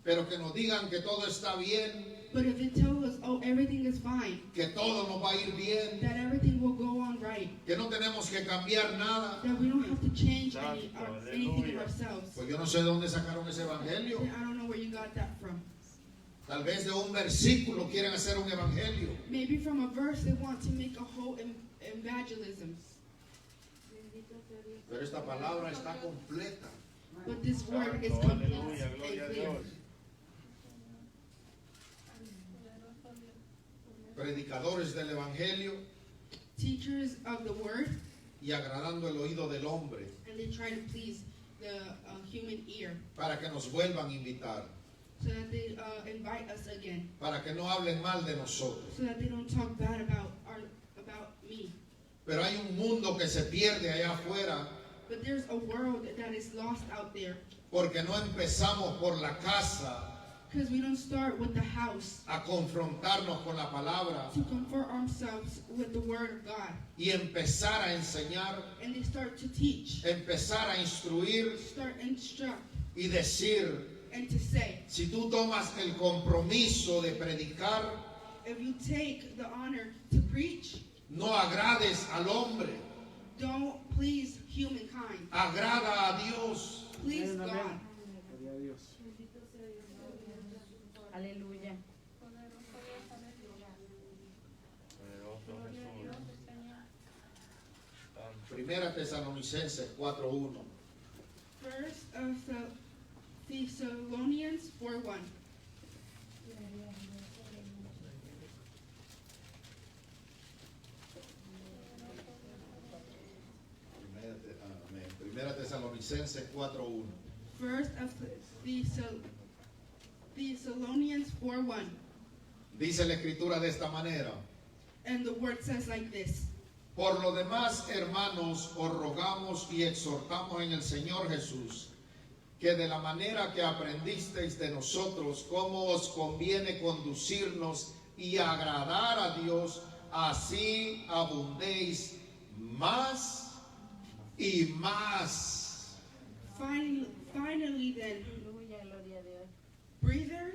Pero que nos digan que todo está bien, But if they tell us, oh, everything is fine, que todo nos va a ir bien, that everything will go on right, que no tenemos que cambiar nada, that we don't have to change Santo, anything aleluya. of ourselves, pues yo no sé de dónde sacaron ese evangelio. then I don't know where you got that from. Tal vez de un versículo quieren hacer un evangelio. Maybe from a verse they want to make a whole evangelism. Pero esta palabra está completa. But this word is Santo, complete aleluya, and gloria a clear. Dios. Predicadores del evangelio Teachers of the word, y agradando el oído del hombre and they try to please the human ear, para que nos vuelvan a invitar, so that they invite us again, para que no hablen mal de nosotros. so that they don't talk bad about me. Pero hay un mundo que se pierde allá afuera But there's a world that is lost out there porque no empezamos por la casa because we don't start with the house a confrontarnos con la palabra to confront ourselves with the word of God, y empezar a enseñar, and they start to teach, empezar a instruir start instruct, y decir, and to say, si tú tomas el compromiso de predicar, if you take the honor to preach, no agrades al hombre, don't please humankind, agrada a Dios. please God. Aleluya. Poderoso Gloria a Jesús. Dios, Señor. Santo. Primera Tesalonicenses 4:1. First of Thessalonians 4:1. Primera Tesalonicenses 4:1. First of Thessalonians 4:1. Dice la escritura de esta manera: And the word says like this. por lo demás, hermanos, os rogamos y exhortamos en el Señor Jesús, que de la manera que aprendisteis de nosotros, cómo os conviene conducirnos y agradar a Dios, así abundéis más y más. Finally then, Aleluya, gloria a Dios. brethren,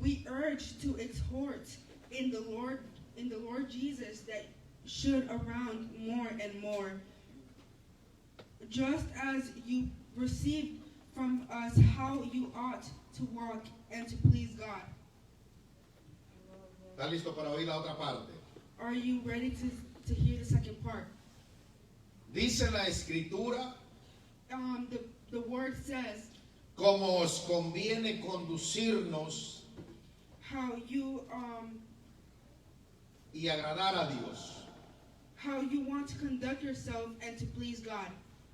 we urge to exhort in the Lord Jesus that should abound more and more, just as you received from us how you ought to walk and to please God. ¿Está listo para oír la otra parte? Are you ready to hear the second part? Dice la escritura The word says, como os conviene conducirnos how you y agradar a Dios. want to conduct yourself and to please God.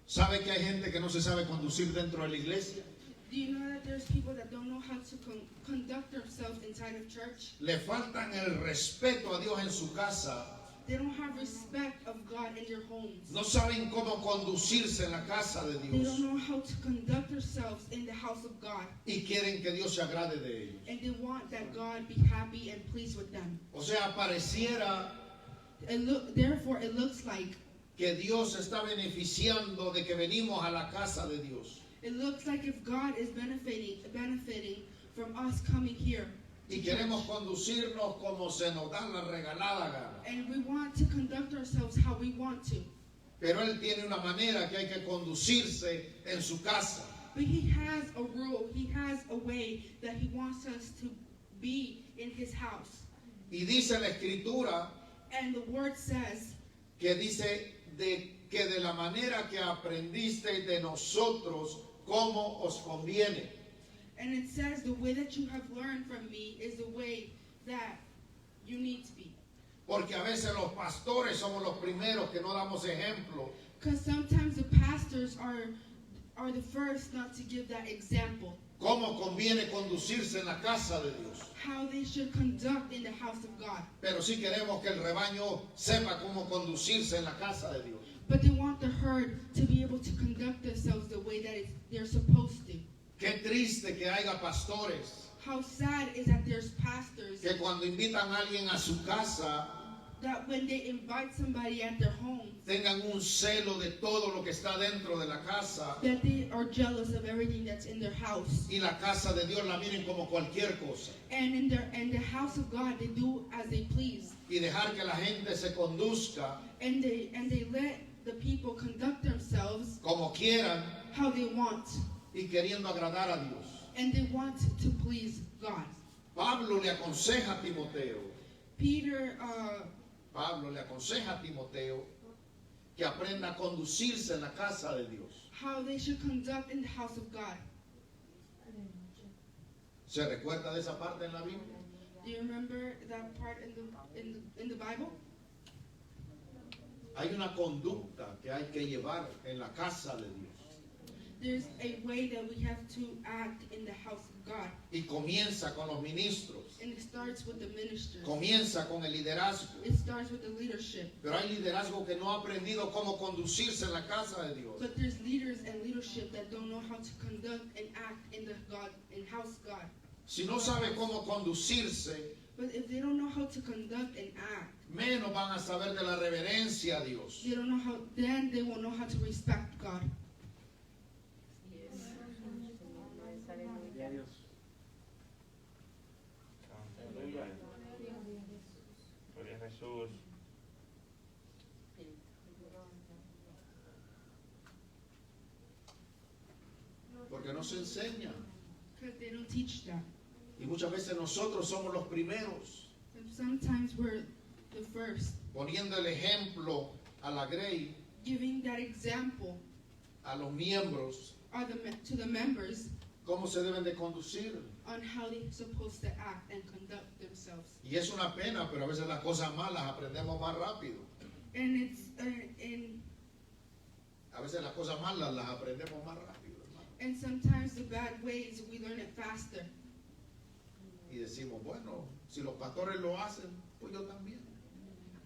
¿Sabe que hay gente que no se sabe conducir dentro de la iglesia? Do you know that there's people that don't know how to conduct themselves inside of church? Le faltan el respeto a Dios en su casa. They don't have respect of God in their homes. No saben cómo conducirse en la casa de They Dios. don't know how to conduct themselves in the house of God. Y quieren que Dios se agrade de ellos. And they want that God be happy and pleased with them. O sea, pareciera Therefore, it looks like que Dios está beneficiando de que venimos a la casa de Dios. It looks like if God is benefiting from us coming here. Y queremos conducirnos como se nos da la regalada gana. And we want to conduct ourselves how we want to. Pero Él tiene una manera que hay que conducirse en su casa. But He has a rule, He has a way that He wants us to be in His house. Y dice la Escritura And the Word says que dice que de la manera que aprendisteis de nosotros, como os conviene. And it says the way that you have learned from me is the way that you need to be. Porque a veces los pastores somos los primeros que no damos ejemplo. Because sometimes the pastors are the first not to give that example. Cómo conviene conducirse en la casa de Dios. How they should conduct in the house of God. Pero sí queremos que el rebaño sepa cómo conducirse en la casa de Dios. But they want the herd to be able to conduct themselves the way that they're supposed to. Qué triste que haya pastores How sad is that there's pastors que cuando invitan a alguien a su casa that when they invite somebody at their home, tengan un celo de todo lo que está dentro de la casa that they are jealous of everything that's in their house. y la casa de Dios la miren como cualquier cosa. And in the house of God, they do as they please. Y dejar que la gente se conduzca And they let the people conduct themselves como quieran how they want. y queriendo agradar a Dios. And they want to please God. Pablo le aconseja a Timoteo, Pablo le aconseja a Timoteo que aprenda a conducirse en la casa de Dios. How they should conduct in the house of God. ¿Se recuerda de esa parte en la Biblia? Do you remember that part in the Bible? Hay una conducta que hay que llevar en la casa de Dios. There's a way that we have to act in the house of God. Y comienza con los ministros. And it starts with the ministers. Comienza con el liderazgo. It starts with the leadership. Pero hay liderazgo que no ha aprendido cómo conducirse en la casa de Dios. But there's leaders and leadership that don't know how to conduct and act in house God. Si no sabe cómo conducirse, But if they don't know how to conduct and act, menos van a saber de la reverencia a Dios. they don't know how. Then they won't know how to respect God. Gloria a Dios. Aleluya. Gloria a Jesús. Porque no se enseña. Because they don't teach that. Y muchas veces nosotros somos los primeros, And sometimes we're the first, poniendo el ejemplo a la grey, giving that example a los miembros, to the members cómo se deben de conducir. on how they're supposed to act and conduct themselves. Y es una pena, pero a veces las cosas malas aprendemos más rápido. And it's and A veces las cosas malas las aprendemos más rápido, hermano. and sometimes the bad ways we learn it faster. Y decimos, bueno, si los pastores lo hacen, pues yo también.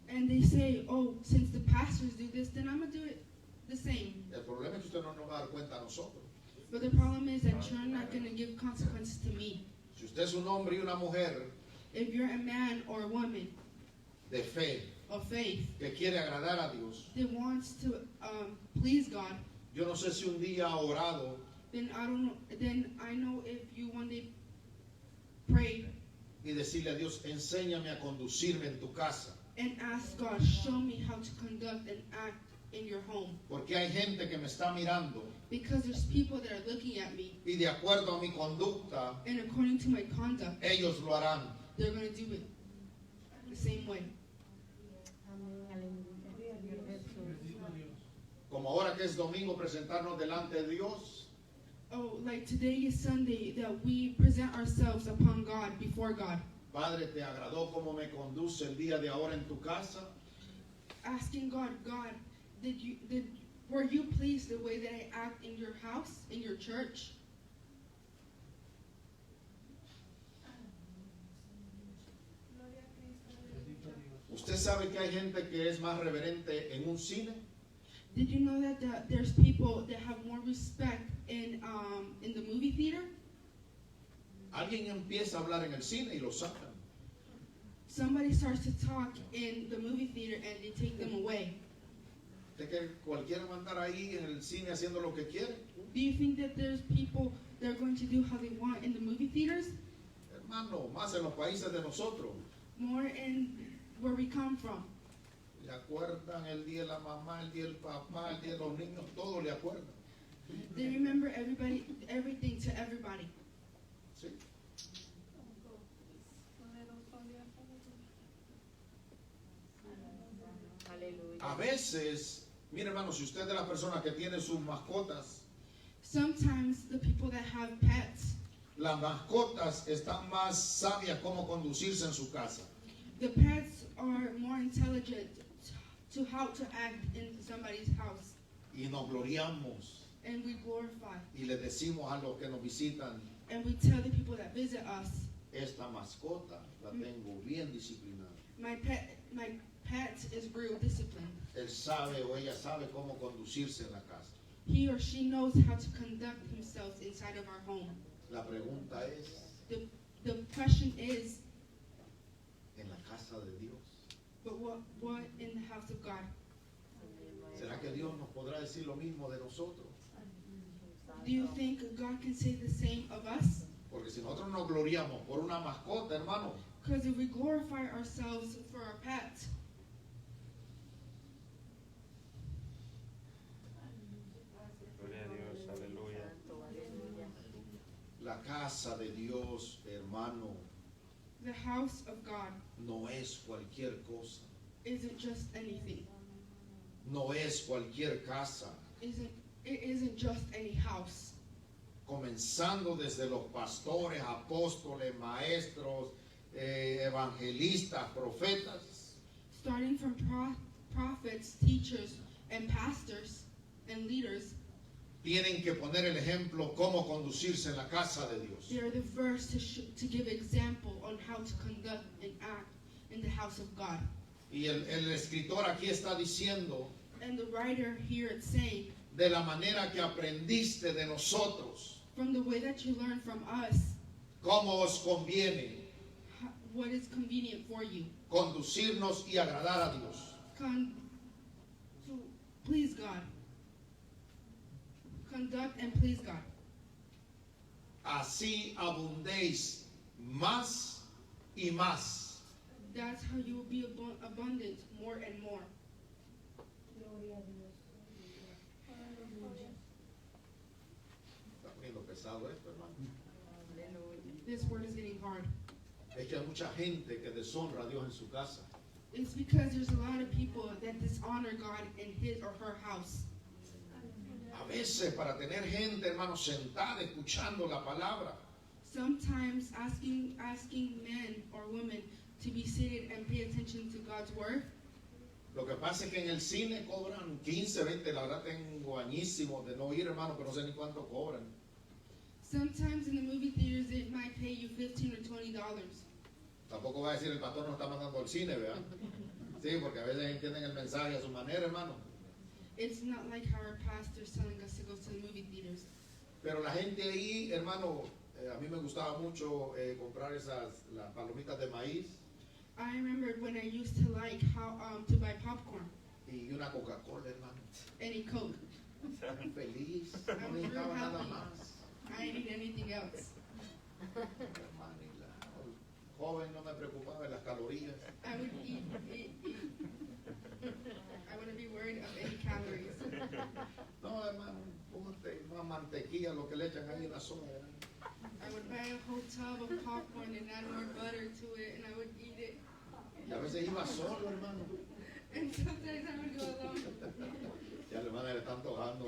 And they say, oh, since the pastors do this, then I'm gonna do it the same. El problema es que usted no nos va a dar cuenta a nosotros. But the problem is that you're not gonna give consequences to me. Si usted es un hombre y una mujer If you're a man or a woman de fe of faith que quiere agradar a Dios, that wants to please God, yo no sé si un día ha orado then I don't know. Then I know if you one day pray y decirle a Dios, enséñame a conducirme en tu casa. and ask God, show me how to conduct and act in your home. Porque hay gente que me está mirando Because there's people that are looking at me, y de acuerdo a mi conducta, and according to my conduct, ellos lo harán. they're going to do it the same way. Amén, aleluya. Como ahora que es domingo presentarnos delante de Dios, Oh, like today is Sunday, that we present ourselves upon God, before God, Padre, ¿te agradó cómo me conduce el día de ahora en tu casa? asking God, God, were you pleased the way that I act in your house, in your church? Gloria a Cristo. ¿Usted sabe que hay gente que es más reverente en un cine? Did you know that there's people that have more respect in the movie theater? Alguien empieza a hablar en el cine y lo sacan. Somebody starts to talk in the movie theater and they take them away. ¿Usted que cualquiera va a andar ahí en el cine haciendo lo que quiere? Do you think that there's people that are going to do how they want in the movie theaters? Hermano, más en los países de nosotros. More in where we come from. Le acuerdan el día de la mamá, el día del papá, el día de los niños, todo le acuerdan. They remember everything to everybody. ¿Sí? A veces, mire hermano, si usted es de las personas que tiene sus mascotas, Sometimes the people that have pets, las mascotas están más sabias cómo conducirse en su casa. the pets are more intelligent to how to act in somebody's house. Y nos gloriamos And we glorify. y le decimos a los que nos visitan, And we tell the people that visit us, esta mascota la tengo bien disciplinada. my pet is real disciplined. Él sabe o ella sabe cómo conducirse en la casa. He or she knows how to conduct himself inside of our home. La pregunta es, The question is, ¿en la casa de Dios? but what in the house of God? ¿Será que Dios nos podrá decir lo mismo de nosotros? Do you think God can say the same of us? Porque si nosotros nos gloriamos por una mascota, hermano, Because if we glorify ourselves for our pet, Gloria a Dios, aleluya. la casa de Dios, hermano, the house of God no es cualquier cosa. isn't just anything. No es cualquier casa. It isn't just any house. Comenzando desde los pastores, apóstoles, maestros, evangelistas, profetas, Starting from prophets, teachers, and pastors and leaders, tienen que poner el ejemplo cómo conducirse en la casa de Dios. they are the first to give example on how to conduct and act in the house of God. Y el escritor aquí está diciendo, And the writer here is saying, de la manera que aprendiste de nosotros, from the way that you learn from us, cómo os conviene what is convenient for you. conducirnos y agradar a Dios. To please God. Conduct and please God. Así abundéis más y más. That's how you will be abundant more and more. Gloria a Dios. Está poniendo pesado esto, hermano. This word is getting hard. Es que hay mucha gente que deshonra a Dios en su casa. It's because there's a lot of people that dishonor God in his or her house. A veces para tener gente, hermano, sentada escuchando la palabra, Sometimes asking men or women to be seated and pay attention to God's word. lo que pasa es que en el cine cobran 15, 20, la verdad tengo añísimos de no ir, hermano, pero no sé ni cuánto cobran. Sometimes in the movie theaters it might pay you $15 or $20. Tampoco va a decir el pastor no está mandando al cine, ¿verdad? Sí, porque a veces entienden el mensaje a su manera, hermano. It's not like how our pastor's telling us to go to the movie theaters. Pero la gente ahí, hermano, a mí me gustaba mucho comprar las palomitas de maíz I remember when I used to like how to buy popcorn y una Coca-Cola, hermano. and a Coke. Feliz, no necesitaba nada más. I didn't need anything else. Hermano, y el joven no me preocupaba de las calorías. I would eat. I wouldn't be worried of any calories. No, hermano, ponte una mantequilla, lo que le echan ahí en la zona. ¿verdad? I would buy a whole tub of popcorn and add more butter to it, and I would eat it. Y a veces iba solo, hermano. And sometimes I would go alone. Ya la hermana le está antojando,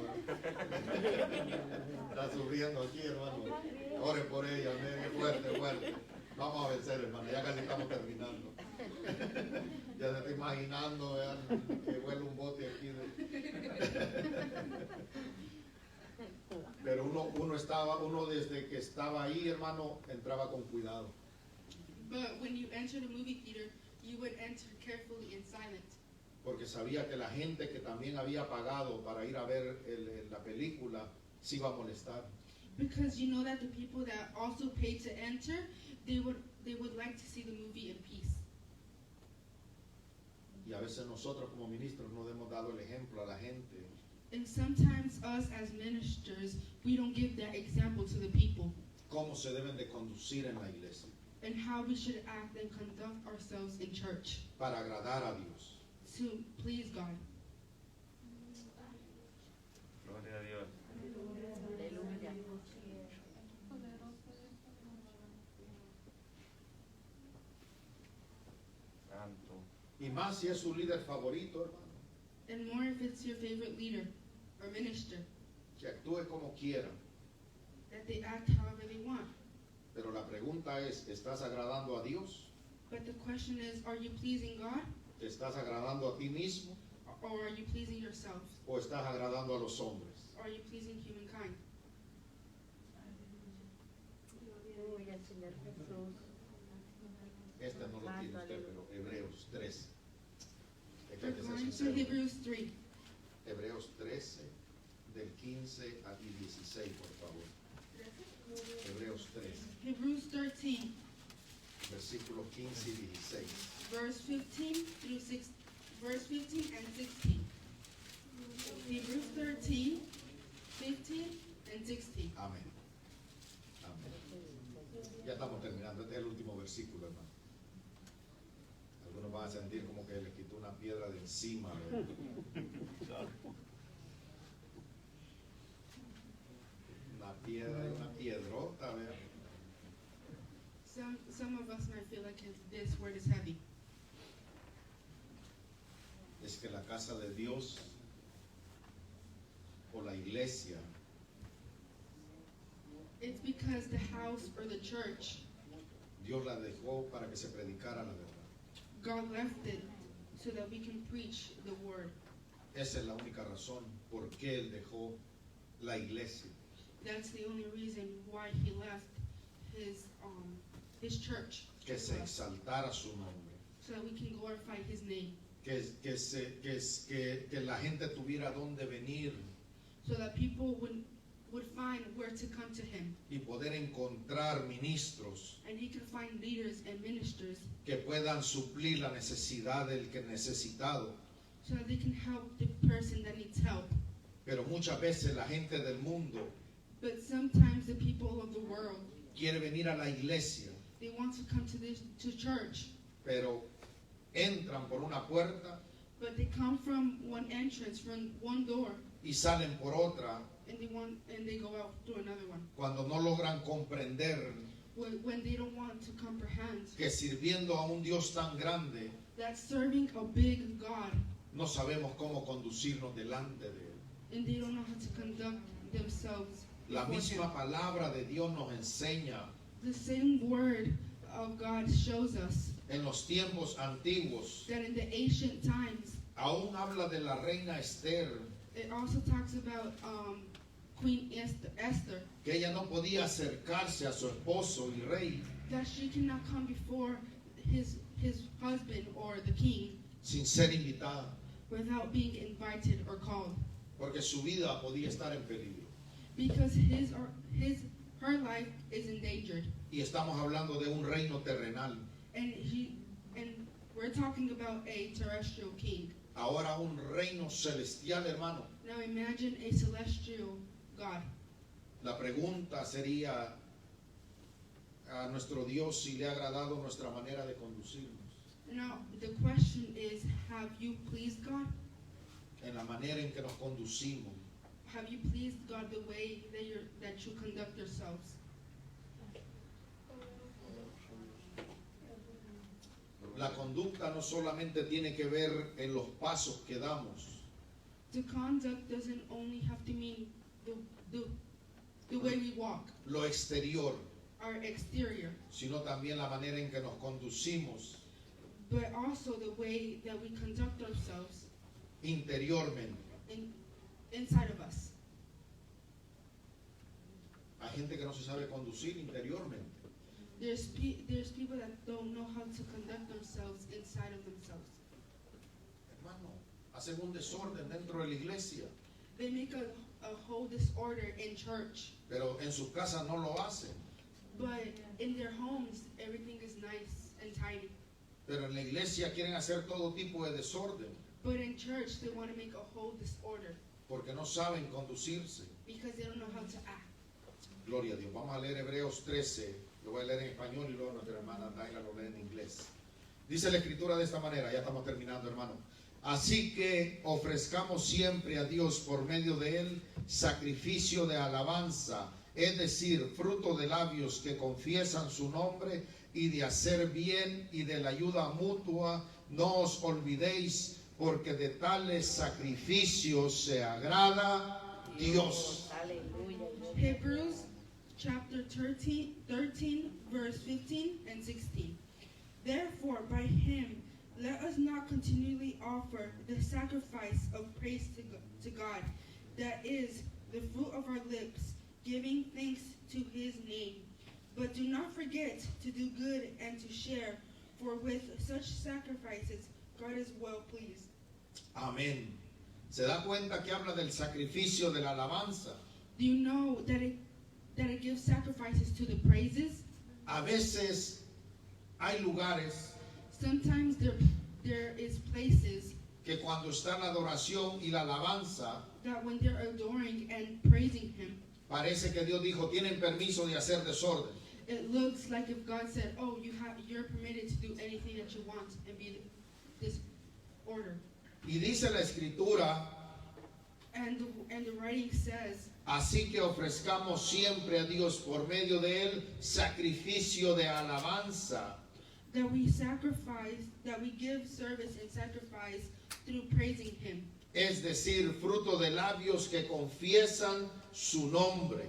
está sufriendo aquí, hermano. Ore por ella, fuerte, fuerte. Vamos a vencer, hermano, ya casi estamos terminando. Ya se está imaginando, vean, que vuela un bote aquí. Pero uno desde que estaba ahí, hermano, entraba con cuidado. But when you enter the movie theater, you would enter carefully and silent. Porque sabía que la gente que también había pagado para ir a ver la película se iba a molestar. Because you know that the people that also paid to enter, they would like to see the movie in peace. Y a veces nosotros como ministros no hemos dado el ejemplo a la gente And sometimes us as ministers, we don't give that example to the people cómo se deben de conducir en la iglesia and how we should act and conduct ourselves in church para agradar a Dios. to please God. Gloria a Dios. Aleluya. Santo. Y más si es su líder favorito, hermano, And more if it's your favorite leader or minister, que actúe como quiera. that they act however they want. Pero la pregunta es, ¿estás agradando a Dios? But the question is, are you pleasing God ¿Te estás agradando a ti mismo? or are you pleasing yourself? ¿O estás agradando a los hombres? Or are you pleasing humankind? Aleluya, Señor Jesús. Este no lo tiene usted, pero Hebreos 13. Es que hay We're que ser going to sincero. Hebrews 3. Hebreos 13, del 15 al 16, por favor. Hebreos 13, Hebrews 13, versículos 15 y 16. verse 15 through 6, verse 15 and 16. Hebrews 13, 15 and 16. Amén. Amén. Ya estamos terminando. Este es el último versículo, hermano. Algunos van a sentir como que les quitó una piedra de encima. ¿Verdad? Una piedra y una piedrota, ¿verdad? Some of us might feel like this word is heavy. Es que la casa de Dios o la iglesia It's because the house or the church, Dios la dejó para que se predicara la verdad. God left it so that we can preach the word. Esa es la única razón por qué Él dejó la iglesia. That's the only reason why he left his church, Que se exaltara su nombre. so that we can glorify his name, Que la gente tuviera dónde venir so that people would find where to come to him, y poder encontrar ministros and he could find leaders and ministers que puedan suplir la necesidad del que necesitado. so that they can help the person that needs help. Pero muchas veces la gente del mundo But sometimes the people of the world, quiere venir a la iglesia, they want to come to church, pero entran por una puerta but they come from one entrance, from one door, y salen por otra and they go out through another one. cuando no logran comprender When they don't want to comprehend que sirviendo a un Dios tan grande that serving a big God, no sabemos cómo conducirnos delante de Él. and they don't know how to conduct themselves. La before misma him. palabra de Dios nos enseña The same word of God shows us en los tiempos antiguos, that in the ancient times, aún habla de la reina Esther, it also talks about Queen Esther, que ella no podía acercarse a su esposo y rey that she cannot come before his husband or the king sin ser invitada, without being invited or called, porque su vida podía estar en peligro. because her life is endangered, Y estamos hablando de un reino terrenal, and we're talking about a terrestrial king. ahora un reino celestial, hermano. Now imagine a celestial God. La pregunta sería a nuestro Dios si le ha agradado nuestra manera de conducirnos, Now the question is, have you pleased God? en la manera en que nos conducimos. Have you pleased God the way that you conduct yourselves? La conducta no solamente tiene que ver en los pasos que damos, The conduct doesn't only have to mean the way we walk, lo exterior, our exterior, sino también la manera en que nos conducimos but also the way that we conduct ourselves interiormente. inside of us. Hay gente que no se sabe conducir interiormente. There's people that don't know how to conduct themselves inside of themselves. Hermano, hacen un desorden dentro de la iglesia, They make a whole disorder in church, pero en sus casas no lo hacen. but in their homes, everything is nice and tidy. Pero en la iglesia quieren hacer todo tipo de desorden But in church, they want to make a whole disorder porque no saben conducirse. because they don't know how to act. Gloria a Dios. Vamos a leer Hebreos 13. Lo voy a leer en español y luego nuestra hermana Daila lo lee en inglés. Dice la escritura de esta manera, ya estamos terminando, hermano. Así que ofrezcamos siempre a Dios por medio de él sacrificio de alabanza, es decir, fruto de labios que confiesan su nombre, y de hacer bien y de la ayuda mutua no os olvidéis, porque de tales sacrificios se agrada Dios. Aleluya. Hebrews chapter 13, verse 15 and 16. Therefore, by him, let us not continually offer the sacrifice of praise to God, that is the fruit of our lips, giving thanks to his name. But do not forget to do good and to share, for with such sacrifices, God is well pleased. Amén. ¿Se da cuenta que habla del sacrificio de la alabanza? Do you know that it gives sacrifices to the praises? A veces hay lugares Sometimes there is places que cuando está la adoración y la alabanza, that when they're adoring and praising him, parece que Dios dijo, tienen permiso de hacer desorden. it looks like if God said, oh, you're permitted to do anything that you want and be this order. Y dice la escritura, And the writing says, así que ofrezcamos siempre a Dios por medio de él sacrificio de alabanza, that we give service and sacrifice through praising him. es decir, fruto de labios que confiesan su nombre.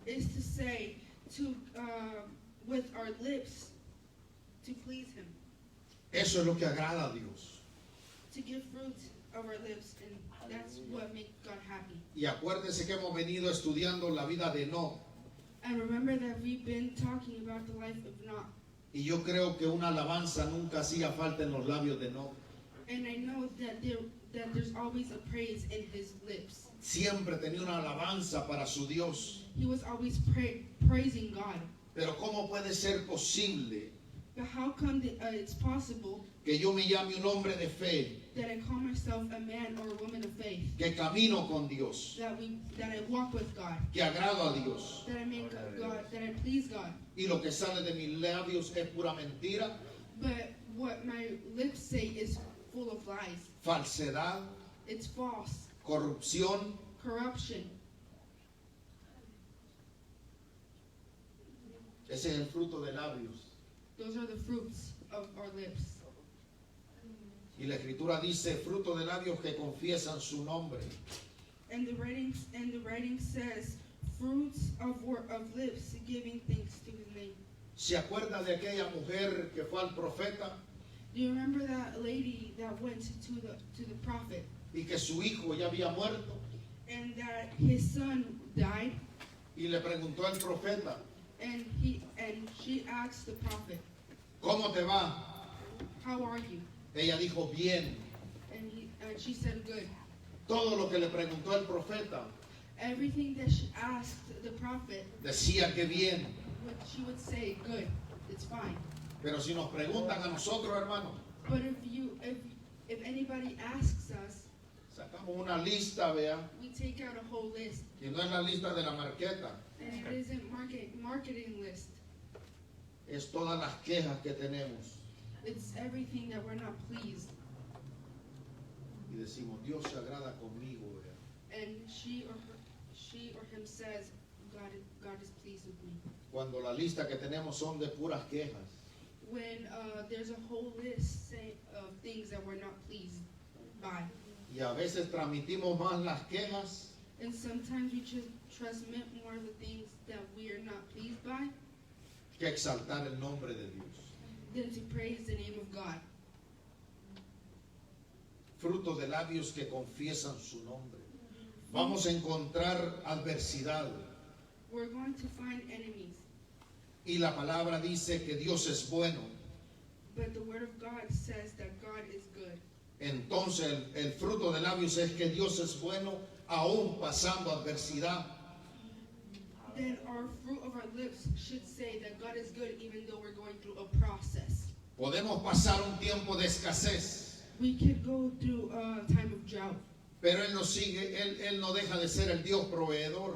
Is to say, with our lips, to please him. Eso es lo que agrada a Dios. To give fruit of our lips, and that's what makes God happy. Y acuérdense que hemos venido estudiando la vida de Enoc. And remember that we've been talking about the life of Enoch. Y yo creo que una alabanza nunca hacía falta en los labios de Enoc. And I know that there's always a praise in his lips. Siempre tenía una alabanza para su Dios. He was always praising God. Pero ¿cómo puede ser posible But how come it's possible que yo me llame un hombre de fe, that I call myself a man or a woman of faith, que camino con Dios, that I walk with God, que agrado a Dios, that I make God, that I please God, y lo que sale de mis labios es pura mentira, but what my lips say is full of lies? falsedad, It's false, corrupción? corruption. Ese es el fruto de labios. Those are the fruits of our lips. Y la escritura dice, fruto de labios que confiesan su nombre. And the writing says, fruits of lips giving thanks to his name. ¿Se acuerda de aquella mujer que fue al profeta Do you remember that lady that went to the prophet y que su hijo ya había muerto? and that his son died? Y le preguntó al profeta, And she asked the prophet, ¿cómo te va? how are you? Ella dijo, bien. And she said, good. Todo lo que le preguntó el profeta, Everything that she asked the prophet, decía que bien. she would say, good, it's fine. Pero si nos preguntan a nosotros, hermanos, But if anybody asks us, sacamos una lista, vea, we take out a whole list. y no es la lista de la marqueta, And it isn't marketing list. es todas las quejas que tenemos. It's everything that we're not pleased. Y decimos, Dios se agrada conmigo, vea. And she or him says, God is pleased with me. Cuando la lista que tenemos son de puras quejas. When there's a whole list of things that we're not pleased by. y a veces transmitimos más las quejas And sometimes we just transmit more of the things that we are not pleased by que exaltar el nombre de Dios. than to praise the name of God. Fruto de labios que confiesan su nombre. Vamos a encontrar adversidad. We're going to find enemies, Y la palabra dice que Dios es bueno. but the Word of God says that God is good. Entonces el fruto de labios es que Dios es bueno aún pasando adversidad. Then our fruit of our lips should say that God is good even though we're going through a process. Podemos pasar un tiempo de escasez, We could go through a time of drought, pero Él nos sigue, Él no deja de ser el Dios proveedor.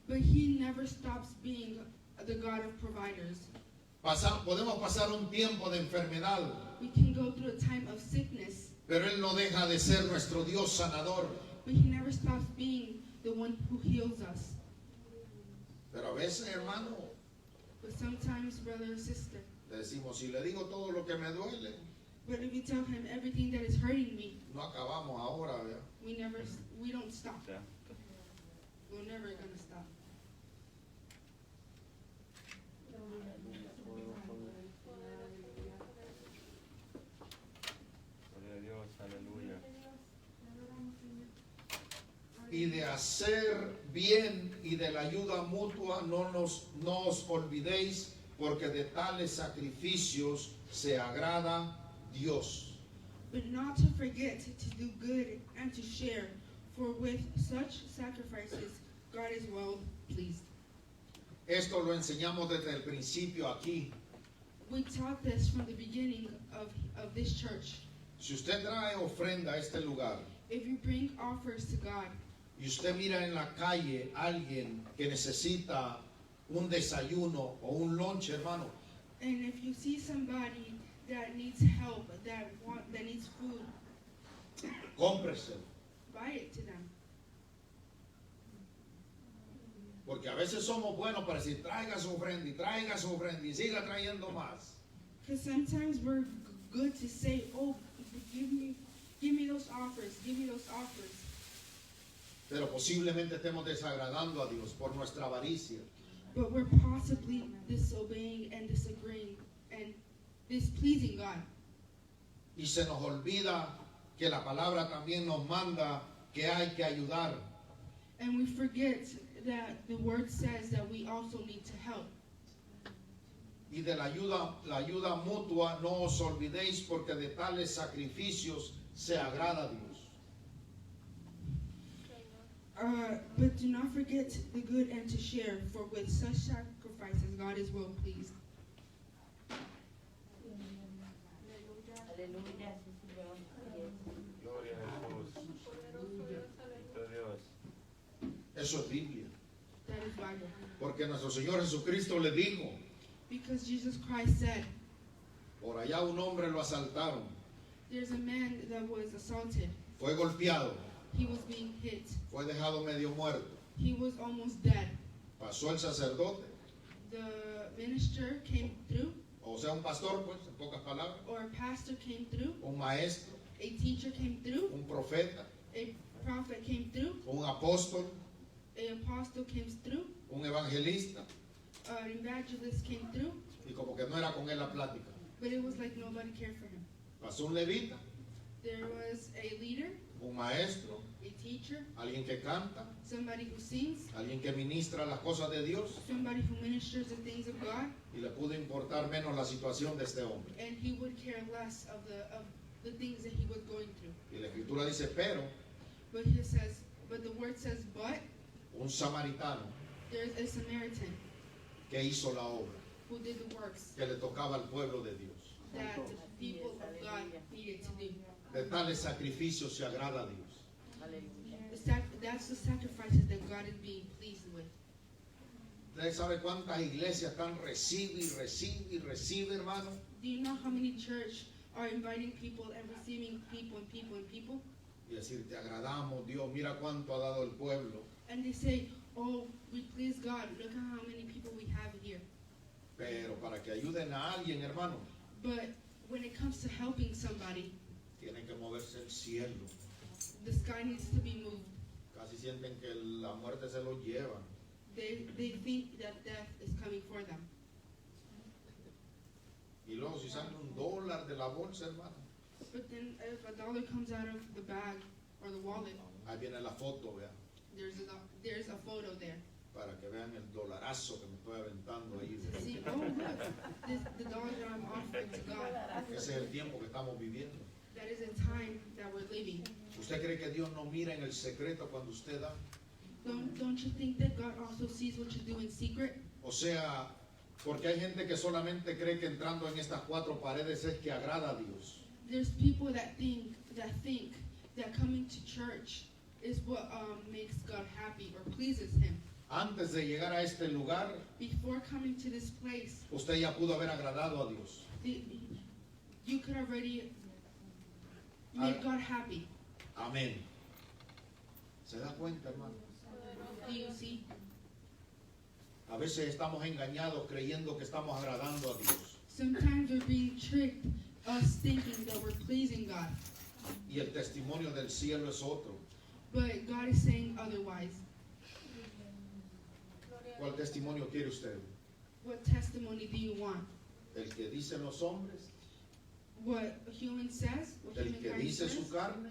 but He never stops being the God of providers. Podemos pasar un tiempo de enfermedad, We can go through a time of sickness, pero Él no deja de ser nuestro Dios sanador. but He never stops being the one who heals us. Pero a veces, hermano, But sometimes, brother or sister, le decimos, si le digo todo lo que me duele, but if you tell Him everything that is hurting me, no acabamos ahora, ¿verdad? we don't stop. Ya. We're never gonna stop. Gloria a Dios, aleluya. Y de hacer bien y de la ayuda mutua no os olvidéis, porque de tales sacrificios se agrada Dios. But not to forget to do good and to share, for with such sacrifices God is well pleased. Esto lo enseñamos desde el principio aquí. We taught this from the beginning of this church. Si usted trae ofrenda a este lugar If you bring offers to God, y usted mira en la calle a alguien que necesita un desayuno o un lunch, hermano, and if you see somebody that needs help, that needs food, cómpreselo. buy it to them. Porque a veces somos buenos para decir, traiga su ofrenda y siga trayendo más. Because sometimes we're good to say, oh, give me those offers, give me those offers. Pero posiblemente estemos desagradando a Dios por nuestra avaricia. But we're possibly disobeying and disagreeing and displeasing God. Y se nos olvida que la palabra también nos manda que hay que ayudar. And we forget that the word says that we also need to help. Y de la ayuda mutua no os olvidéis, porque de tales sacrificios se agrada a Dios. But do not forget the good and to share, for with such sacrifices God is well pleased. Aleluya, sí, Señor. Yes. Gloria a Jesús. Bendito Dios. Eso es Biblia. That is Bible. Porque nuestro Señor Jesucristo le dijo, Because Jesus Christ said, por allá un hombre lo asaltaron, there's a man that was assaulted. fue golpeado, He was being hit. fue dejado medio muerto. He was almost dead. Pasó el sacerdote, The minister came through, o sea, un pastor, pues, en pocas palabras, or a pastor came through, un maestro, a teacher came through, un profeta, a prophet came through, un apóstol, an apostle came through, un evangelista, an evangelist came through, y como que no era con él la plática. but it was like nobody cared for him. Pasó un levita, There was a leader, un maestro, a teacher, alguien que canta, somebody who sings, alguien que ministra las cosas de Dios, somebody who ministers the things of God, y le pudo importar menos la situación de este hombre. and he would care less of the things that he was going through. Y la escritura dice, pero But the word says, but un samaritano there's a Samaritan que hizo la obra, who did the works que le tocaba al pueblo de Dios. that the people of God needed to do. De tales sacrificios se agrada a Dios. Aleluya. That's the sacrifices that God is being pleased with. ¿Usted sabe cuántas iglesias están recibe, hermano? Do you know how many church are inviting people and receiving people and people and people? Y decir, te agradamos, Dios, mira cuánto ha dado el pueblo. And they say, oh, we please God. Look at how many people we have here. Pero para que ayuden a alguien, hermano, But when it comes to helping somebody, tiene que moverse el cielo. the sky needs to be moved. Casi sienten que la muerte se los lleva. They think that death is coming for them. Y luego si sale $1 de la bolsa, hermano, But then if a dollar comes out of the bag or the wallet, ahí viene la foto, vean, there's a photo there. para que vean el dolarazo que me estoy aventando ahí. To see, oh look, the dollar that I'm offering to God. Ese es el tiempo que estamos viviendo. That is a time that we're living. ¿Usted cree que Dios no mira en el secreto cuando usted da? Don't you think that God also sees what you do in secret? O sea, porque hay gente que solamente cree que entrando en estas 4 paredes es que agrada a Dios. There's people that think that coming to church is what makes God happy or pleases Him. Antes de llegar a este lugar, Before coming to this place, usted ya pudo haber agradado a Dios. you could already make God happy. Amén. ¿Se da cuenta, hermano? Do you see? A veces estamos engañados creyendo que estamos agradando a Dios. Sometimes we're being tricked, us thinking that we're pleasing God. Y el testimonio del cielo es otro. But God is saying otherwise. ¿Cuál testimonio quiere usted? What testimony do you want? ¿El que dicen los hombres? What a human says? What ¿El que humankind dice says? su carne?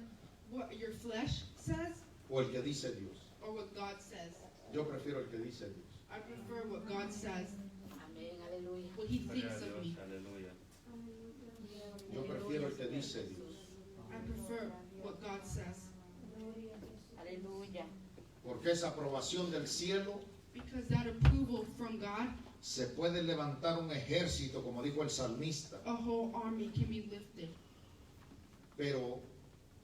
What your flesh says? ¿O el que dice Dios? Or what God says? Yo prefiero el que dice Dios. I prefer what God says. Amén, aleluya. What He Gloria thinks a of Dios, me. aleluya. Yo prefiero el que dice Dios. I prefer what God says. Aleluya. Porque esa aprobación del cielo Because that approval from God, se puede levantar un ejército, como dijo el salmista. a whole army can be lifted. Pero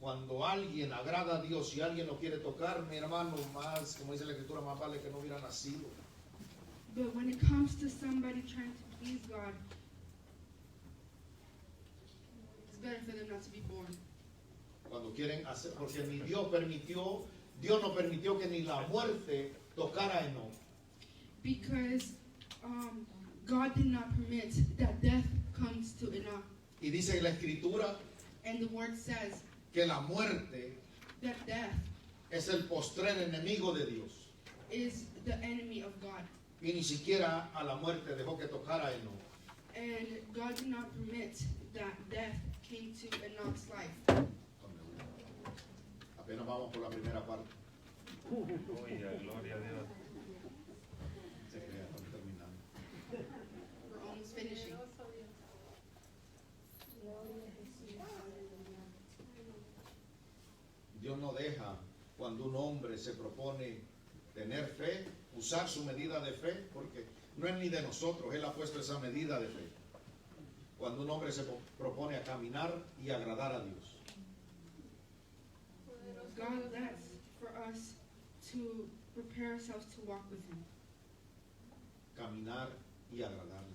cuando alguien agrada a Dios y alguien lo quiere tocar, mi hermano, más, como dice la escritura, más vale que no hubiera nacido. But when it comes to somebody trying to please God, it's better for them not to be born. Cuando quieren hacer, porque ni Dios no permitió que ni la muerte tocara a Enoch. Because God did not permit that death comes to Enoch. Y dice la escritura And the word says que la muerte that death es el postrer enemigo de Dios. is the enemy of God. Y ni siquiera a la muerte dejó que tocara a Enoch. And God did not permit that death came to Enoch's life. Apenas vamos por la primera parte. Aleluya, gloria a Dios. Se crea, estamos terminando. We're almost finishing. Dios no deja cuando un hombre se propone tener fe, usar su medida de fe, porque no es ni de nosotros, Él ha puesto esa medida de fe. Cuando un hombre se propone a caminar y agradar a Dios. God lets for us to prepare ourselves to walk with Him, Caminar y agradarle.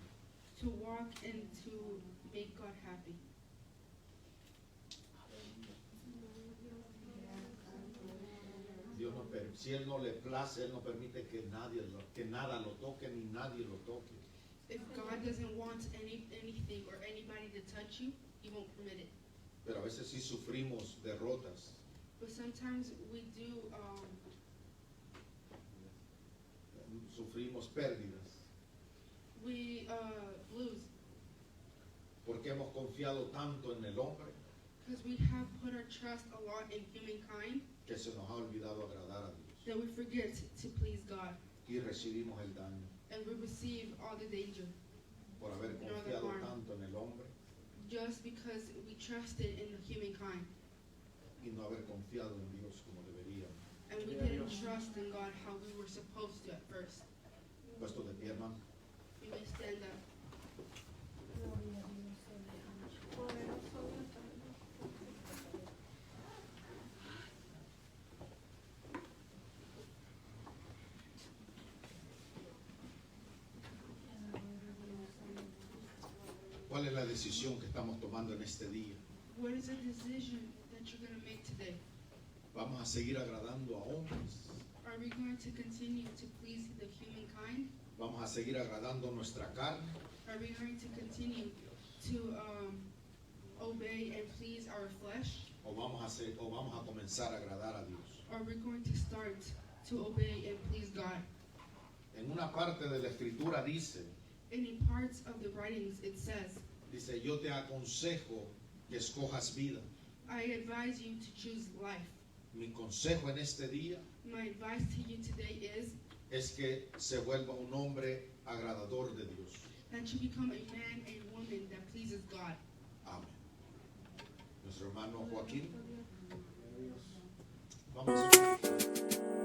to walk and to make God happy. Dios no, si Él no le place, Él no permite que nada lo toque ni nadie lo toque. If God doesn't want anything or anybody to touch you, He won't permit it. Pero a veces sí sufrimos derrotas. But sometimes we do Sufrimos pérdidas. we lose Porque hemos confiado tanto en el hombre because we have put our trust a lot in humankind que se nos ha olvidado agradar a Dios. that we forget to please God, Y recibimos el daño and we receive all the danger por haber confiado tanto en el hombre just because we trusted in the humankind y no haber confiado en Dios como deberíamos. and we didn't trust in God how we were supposed to at first. Puesto de pie, hermano. You may stand up. ¿Cuál es la decisión que estamos tomando en este día? What is a decision that you're going to make today? ¿Vamos a seguir agradando a hombres? Are we going to continue to please the humankind? ¿Vamos a seguir agradando nuestra carne? Are we going to continue to obey and please our flesh? o vamos a comenzar a agradar a Dios. or we're going to start to obey and please God. En una parte de la escritura dice, And in parts of the writings it says, yo te aconsejo que escojas vida. I advise you to choose life. Mi consejo en este día My advice to you today is que se vuelva un hombre agradador de Dios. that you become a man and woman that pleases God. Amén. Nuestro hermano Joaquín. Vamos a